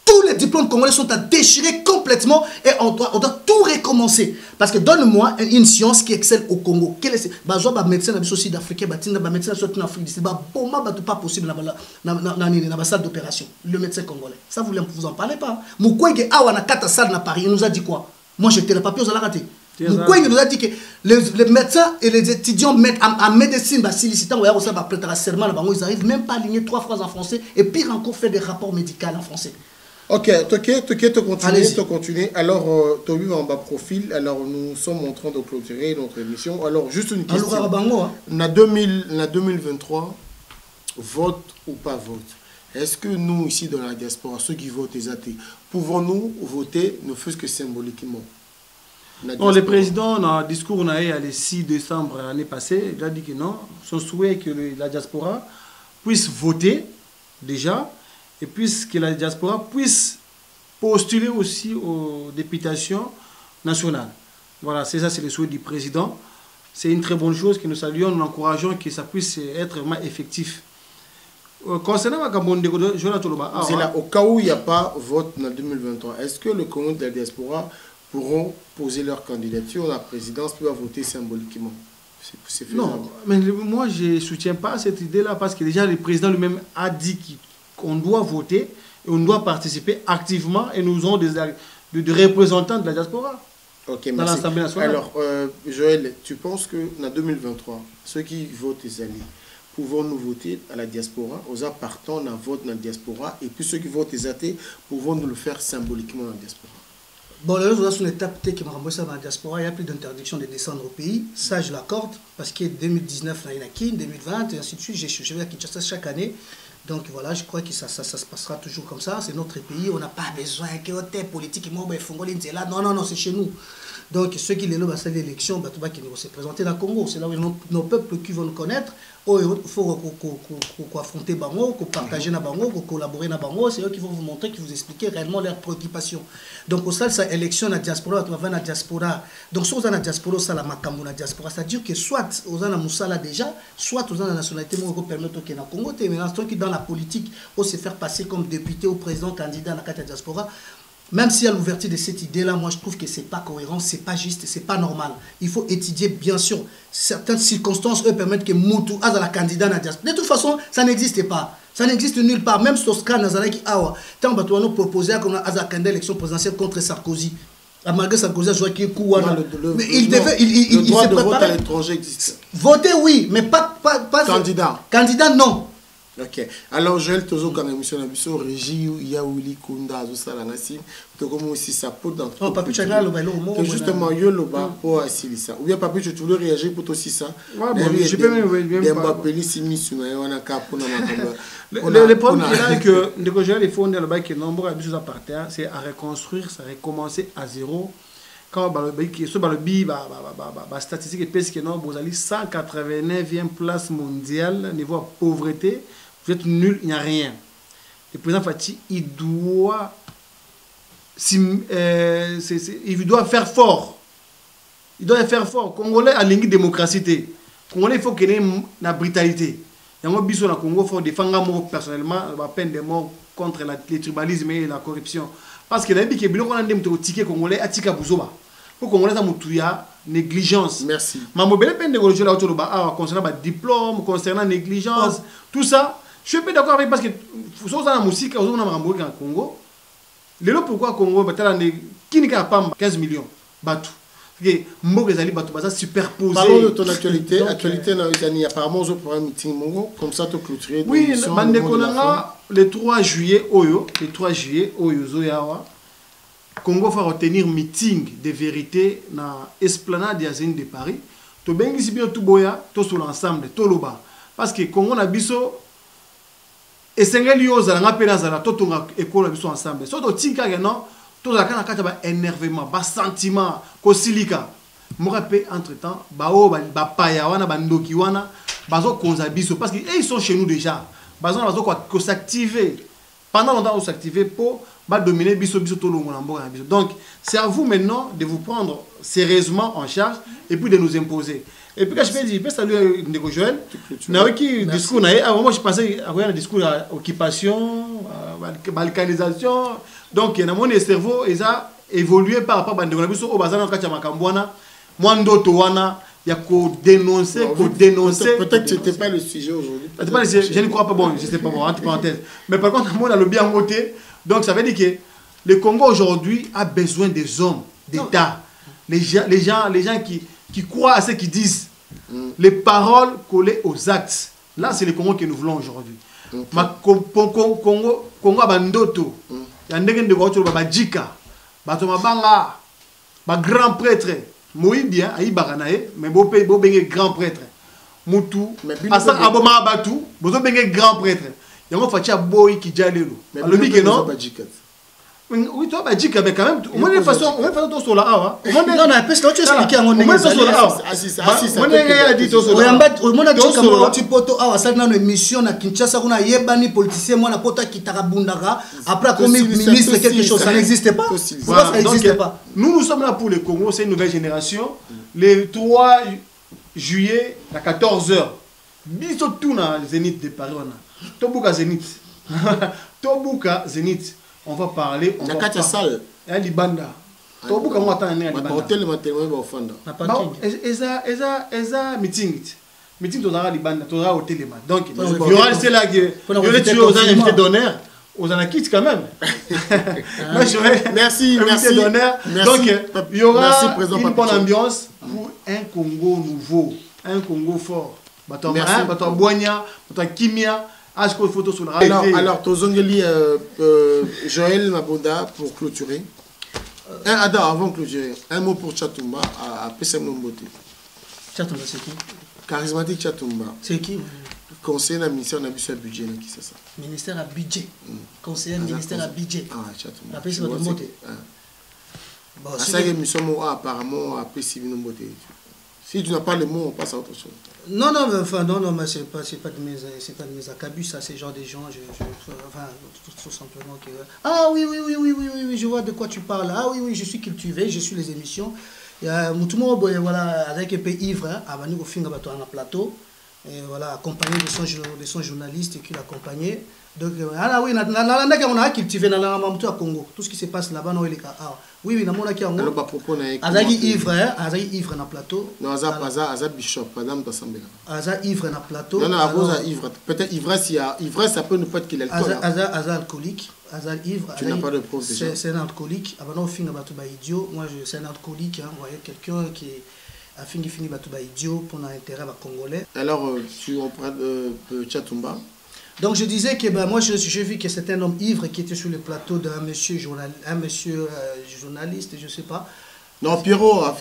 Tous les diplômes congolais sont à déchirer complètement et on doit tout recommencer. Parce que donne-moi une science qui excelle au Congo. Quel est le médecin sud-africain, le médecin sud-africain, c'est pas possible dans la salle d'opération. Le médecin congolais. Ça, vous en parlez pas. Mukwege Awa Kata salle na Paris, il nous a dit quoi? Moi, j'étais le papier aux raté. Mukwege nous a dit que les médecins et les étudiants en médecine, ils n'arrivent même pas à aligner 3 phrases en français et pire encore, faire des rapports médicaux en français. Ok, tu continues. Alors, tu as vu en bas profil. Alors, nous sommes en train de clôturer notre émission. Alors, juste une question. En 2023, vote ou pas vote? Est-ce que nous, ici dans la diaspora, ceux qui votent les athées, pouvons-nous voter, ne fût-ce que symboliquement? Non, le président, dans le discours on a eu le 6 décembre l'année passée, il a dit que non, son souhait est que la diaspora puisse voter déjà. Et puisque la diaspora puisse postuler aussi aux députations nationales. Voilà, c'est ça, c'est le souhait du président. C'est une très bonne chose que nous saluons, nous encourageons que ça puisse être vraiment effectif. Concernant ma c'est là, au cas où il n'y a pas vote en 2023, est-ce que le Congo de la diaspora pourront poser leur candidature, la présidence peut voter symboliquement? Non, mais moi je ne soutiens pas cette idée-là parce que déjà le président lui-même a dit qu'on doit voter et on doit participer activement et nous avons des représentants de la diaspora dans l'Assemblée nationale. Alors, Joël, tu penses qu'en 2023, ceux qui votent les alliés, pouvons-nous voter à la diaspora, aux partants dans vote dans la diaspora, et puis ceux qui votent les athées, pouvons-nous le faire symboliquement dans la diaspora? Bon, là, on a une étape qui m'a remboursé dans la diaspora, il n'y a plus d'interdiction de descendre au pays. Ça, je l'accorde, parce que 2019, il y en a qui, 2020, et ainsi de suite, je vais à Kinshasa chaque année. Donc voilà, je crois que ça se passera toujours comme ça. C'est notre pays, on n'a pas besoin que les politiques, non, non, c'est chez nous. Donc ceux qui les lobent à cette élection, qui vont se présenter dans le Congo, c'est là où nos peuples qui vont nous connaître. Il faut affronter Bango, partager na Bango, collaborer na Bango, c'est eux qui vont vous montrer, qui vous expliquer réellement leurs préoccupations. Donc au sein de cette élection na diaspora, on va na diaspora. Donc si vous êtes na diaspora, ça la makambo na diaspora, c'est-à-dire que soit vous êtes na Moussala déjà, soit vous êtes na nationalité, vous permettre que na Congo, mais dans la politique, on se faire passer comme député ou président candidat dans la diaspora. Même s'il y a l'ouverture de cette idée-là, moi je trouve que ce n'est pas cohérent, ce n'est pas juste, ce n'est pas normal. Il faut étudier, bien sûr, certaines circonstances eux permettent que Moutou a la candidat dans la diaspora. De toute façon, ça n'existe pas. Ça n'existe nulle part. Même Toscan, Nazaraki Awa, tant que nous proposé qu'on a un candidat l'élection présidentielle contre Sarkozy. Malgré Sarkozy a joué qui est Kouana. Mais il devait. Le droit de vote à l'étranger existe. Voter, oui, mais pas candidat. Candidat, non. Ok. Alors, Joël Tozo, quand l'émission a vu Régie, Yaouli, Kunda, Zosalangassi, tu comme aussi ça peut dans tout. Oh, Papi Chagala, que justement, Yoloba, pour Assilissa. Ou bien, Papi, tu voulais réagir pour aussi ça. Ouais, bon, je peux même bien pas. Le problème est que, dès que Joël est fondé le bail qui est nombreux de choses à partir, c'est à reconstruire, ça recommencer à zéro. Quand la statistique est que vous allez 189e place mondiale niveau pauvreté, vous êtes nul, il n'y a rien. Le président Fati, il doit faire fort. Il doit faire fort. Congolais a une démocratie. Congolais, il faut qu'il y ait une brutalité. Il y a un biso dans le Congo, il faut défendre personnellement la peine de mort contre le tribalisme et la corruption. Parce que les gens qui ont des tickets congolais, à tika buzoba. Pour Congolais, il y a négligence. Merci. Mais concernant le diplôme, concernant la négligence, tout ça, je suis pas d'accord avec parce que si on a la musique, on a la musique en Congo. Le pourquoi Congo, qui n'est pas 15 millions bateau. Superposé. Parlons de ton actualité. Actualité, apparemment, on a un meeting comme ça, tu clôturer. Oui, le 3 juillet, Congo va retenir meeting de vérité dans l'esplanade de Paris. Tu bien ici bien tout boya, tout sur l'ensemble, tout le bas. Parce que Congo na biso et Sengelio za nga pena za to tonga école biso ensemble. So to tinka non, to za kana kata ba énervement, ba sentiment, ko silika. Mo rappelle entre-temps, ba paya wana ba ndoki wana, bazo konza biso parce que ils sont chez nous déjà. Bazo ko s'activer. Pendant longtemps on s'activer pour dominer biso tout le monde. Donc c'est à vous maintenant de vous prendre sérieusement en charge et puis de nous imposer. Et puis quand je fais dire, salut Ndeko Joël, qui discours, à un moment je pensais à un discours à occupation, balkanisation. Donc il y a mon cerveau, ils ont évolué par rapport à Ndeko Nabiso, au bazar quand il y a Makambouana, moi Ndotowana, il y a qu'au dénoncer, Peut-être que ce n'était pas le sujet aujourd'hui. Je ne crois pas, bon, je ne sais pas, bon, entre parenthèses. Mais par contre, on a le bien voté. Donc ça veut dire que le Congo aujourd'hui a besoin des hommes d'État. Les gens qui croient à ce qu'ils disent. Les paroles collées aux actes. Là, c'est le Congo que nous voulons aujourd'hui. Congo a bandoto. Il y a un Badjika, Batomabanga, grand prêtre. Moïbia, Aïbaranae, mais beau grand prêtre. Moutou, Asa Aboma Abatou, beau grand prêtre. Il y a un fatia boy qui jalelo. Alors, lui, non? Oui, toi, Badjika, mais quand même, au moins de façon, on va faire ton sur la hawa. Non, non, parce que tu expliques à mon nez. Sur la hawa. Tu peux ça dans une émission à Kinshasa, on a yebani politicien, moi, la pota qui tarabundara. Après, comme ministre, quelque chose, ça n'existe pas. Pourquoi ça n'existe pas? Nous sommes là pour le Congo, c'est une nouvelle génération. Le 3 juillet, à 14h, biso tout dans le Zénith de Paris. Tobuka Zénith. Tobuka Zénith. On va parler. On va parler. Salle. Il y Libanda. Tobuka moi attends né Libanda. Hôtel matériel va offendre. Eza meeting. Meeting tozara Libanda, tozara hôtel Libanda. Donc il y aura c'est là que il y aura des invités d'honneur. Aux anakites quand même. Merci. Donc il y aura une bonne ambiance pour un Congo nouveau, un Congo fort. Bato Boigna, Bato Kimia. Alors, Tozongeli, Joël Mabonda, pour clôturer. Avant de clôturer, un mot pour Tchatumba à PSM Lomboté. Tchatumba, c'est qui? Charismatique Tchatumba. C'est qui? Conseiller à ministère de budget, qui c'est ça? Ministère à budget. Conseiller ministère à budget. Ah, Tchatumba. À PSM Lomboté. Ça y est, nous sommes apparemment à PSM Lomboté. Si tu n'as pas le mot, on passe à autre chose. Non, mais c'est pas de mes acabus, ça, c'est genre des gens, enfin, tout simplement que... Ah oui, je vois de quoi tu parles. Ah oui, je suis cultivé, je suis les émissions. Il y a tout le monde, voilà, avec un peu ivre, avant nous, au fin de un plateau, et voilà, accompagné de son journaliste qui l'accompagnait. Donc, ah oui, on a cultivé dans la Congo. Tout ce qui se passe là-bas, non, il est oui, on a qui en gros. Azagi ivre dans le plateau. Non, Aza Bishop, madame d'Assemblée. Aza ivre dans le plateau. Non, Aza ivre. Peut-être ivresse, ça peut ne pas être qu'il est alcool. Aza alcoolique. Aza ivre. Tu n'as pas de preuve déjà. C'est un alcoolique. Avant, on finit Batouba idiot. Moi, c'est un alcoolique. Vous voyez, quelqu'un qui a fini Batouba idiot pour l'intérêt à Congolais. Alors, tu en prends Tchatumba. Donc je disais que moi j'ai vu que c'était un homme ivre qui était sur le plateau d'un monsieur journaliste, je ne sais pas. Non, Pierrot, à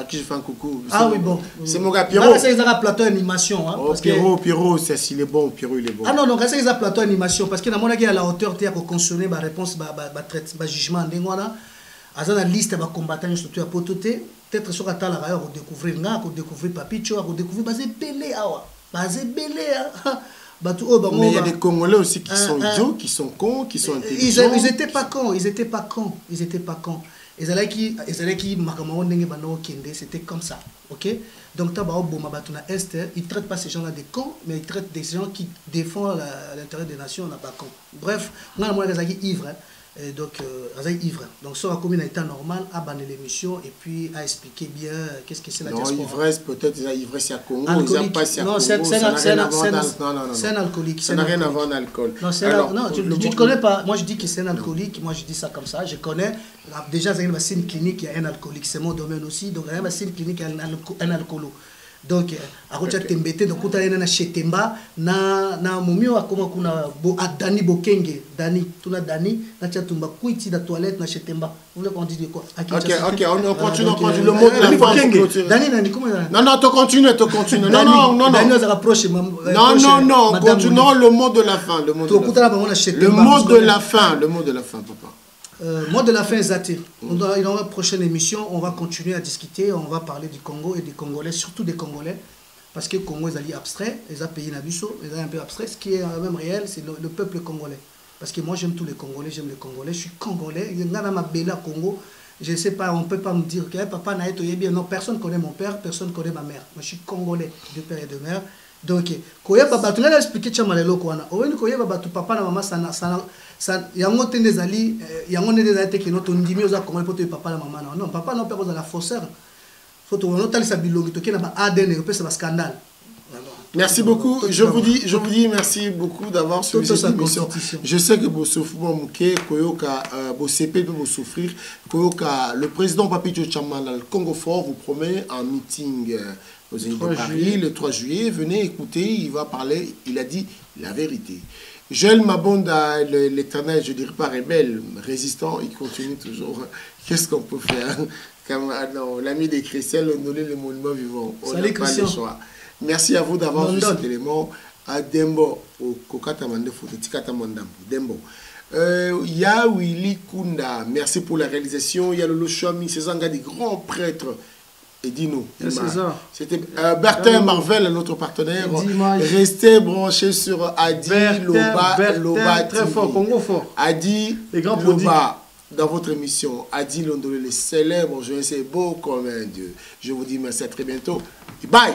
qui je fais un coucou. Ah oui, bon. C'est mon gars Pierrot. Là, c'est un plateau d'animation. Hein, oh, Pierrot, s'il est bon, Pierrot, il est bon. Ah non, c'est un plateau d'animation parce que dans mon avis, à la hauteur, tu as consommer ma réponse, ma jugement, à la liste de combattants, surtout à Pototé, peut-être sur la table, à découvrir Papicho, à découvrir Bazé-Belé. Mais il y a des Congolais aussi qui sont idiots, qui sont cons, qui sont intelligents. Ils n'étaient pas cons. C'était comme ça. Ok? Donc, ils ne traitent pas ces gens-là des cons, mais ils traitent des gens qui défendent l'intérêt des nations, on n'a pas con. Bref, on a ivre. Donc, ivre. Donc, sur la commune état normal, à banner l'émission et puis à expliquer bien qu'est-ce que c'est la diaspora. Non, ivresse, peut-être, ivresse à Congo, non, c'est un alcoolique. Ça n'a rien à voir avec l'alcool. Non, tu ne connais pas. Moi, je dis que c'est un alcoolique. Moi, je dis ça comme ça. Je connais. Déjà, c'est une clinique, il y a un alcoolique. C'est mon domaine aussi. Donc, il y a une clinique, il y a un alcoolo. Donc, à côté de Tembete, donc, quand on a chez Temba, na momio akoma kuna Dani Bokenge, Dani, tu na Dani, na Tchatumba, kuiti da toilette na chez Temba. Vous voulez qu'on dise de quoi? Ok, on continue le mot de la fin. Dani, Dani, comment ça? Non, tu continues. Non. Dani, on se rapproche. Non, continuons le mot de la fin. Le mot de la fin, papa. Mot de la fin, Zaté. Dans la prochaine émission, on va continuer à discuter, on va parler du Congo et des Congolais, surtout des Congolais, parce que le Congo est abstrait, ils ont payé Nabusso, ils ont un peu abstrait. Ce qui est même réel, c'est le peuple congolais. Parce que moi, j'aime tous les Congolais, je suis Congolais, il y a ma bella Congo, je ne sais pas, on ne peut pas me dire que papa n'a été bien. Non, personne ne connaît mon père, personne ne connaît ma mère. Moi, je suis congolais, de père et de mère. Donc, koya papa, tu l'as expliqué, tu as mal au coin. Ou koya papa, tu papa, na maman, ça, yango tene zali, yango ne des aïtés qui n'ont pas dit, oza comment peut papa, la maman. Non, papa, non, père, la faussaire. Faut que on entende ça bilogi, tu as un ADN, c'est un scandale. Merci beaucoup. Je vous dis merci beaucoup d'avoir suivi cette émission. Je sais que vous souffrez, vous CP peut vous souffrir. Le président Papito Tchamba, le Congo Fort, vous promet un meeting aux îles de Paris le 3 juillet. Venez écouter, il va parler, il a dit la vérité. Joël Mabonda, l'éternel, je ne dirais pas rebelle, résistant, il continue toujours. Qu'est-ce qu'on peut faire? L'ami des chrétiens, le monument vivant. On n'a pas le choix. Merci à vous d'avoir vu cet élément. À Dembo, au Kokatamande Fototikatamonda, Dembo. Il y a Willy Kunda, merci pour la réalisation. Il y a Lolo Chouami, c'est un gars des grands prêtres. Et dis-nous. C'était Bertin Marvel, notre partenaire. Restez branchés sur Adi Loba très TV. Fort, Congo fort. Adi Loba. Dans votre émission, Adi Londolé, le célèbre, je sais beau comme un Dieu. Je vous dis merci, à très bientôt. Et bye!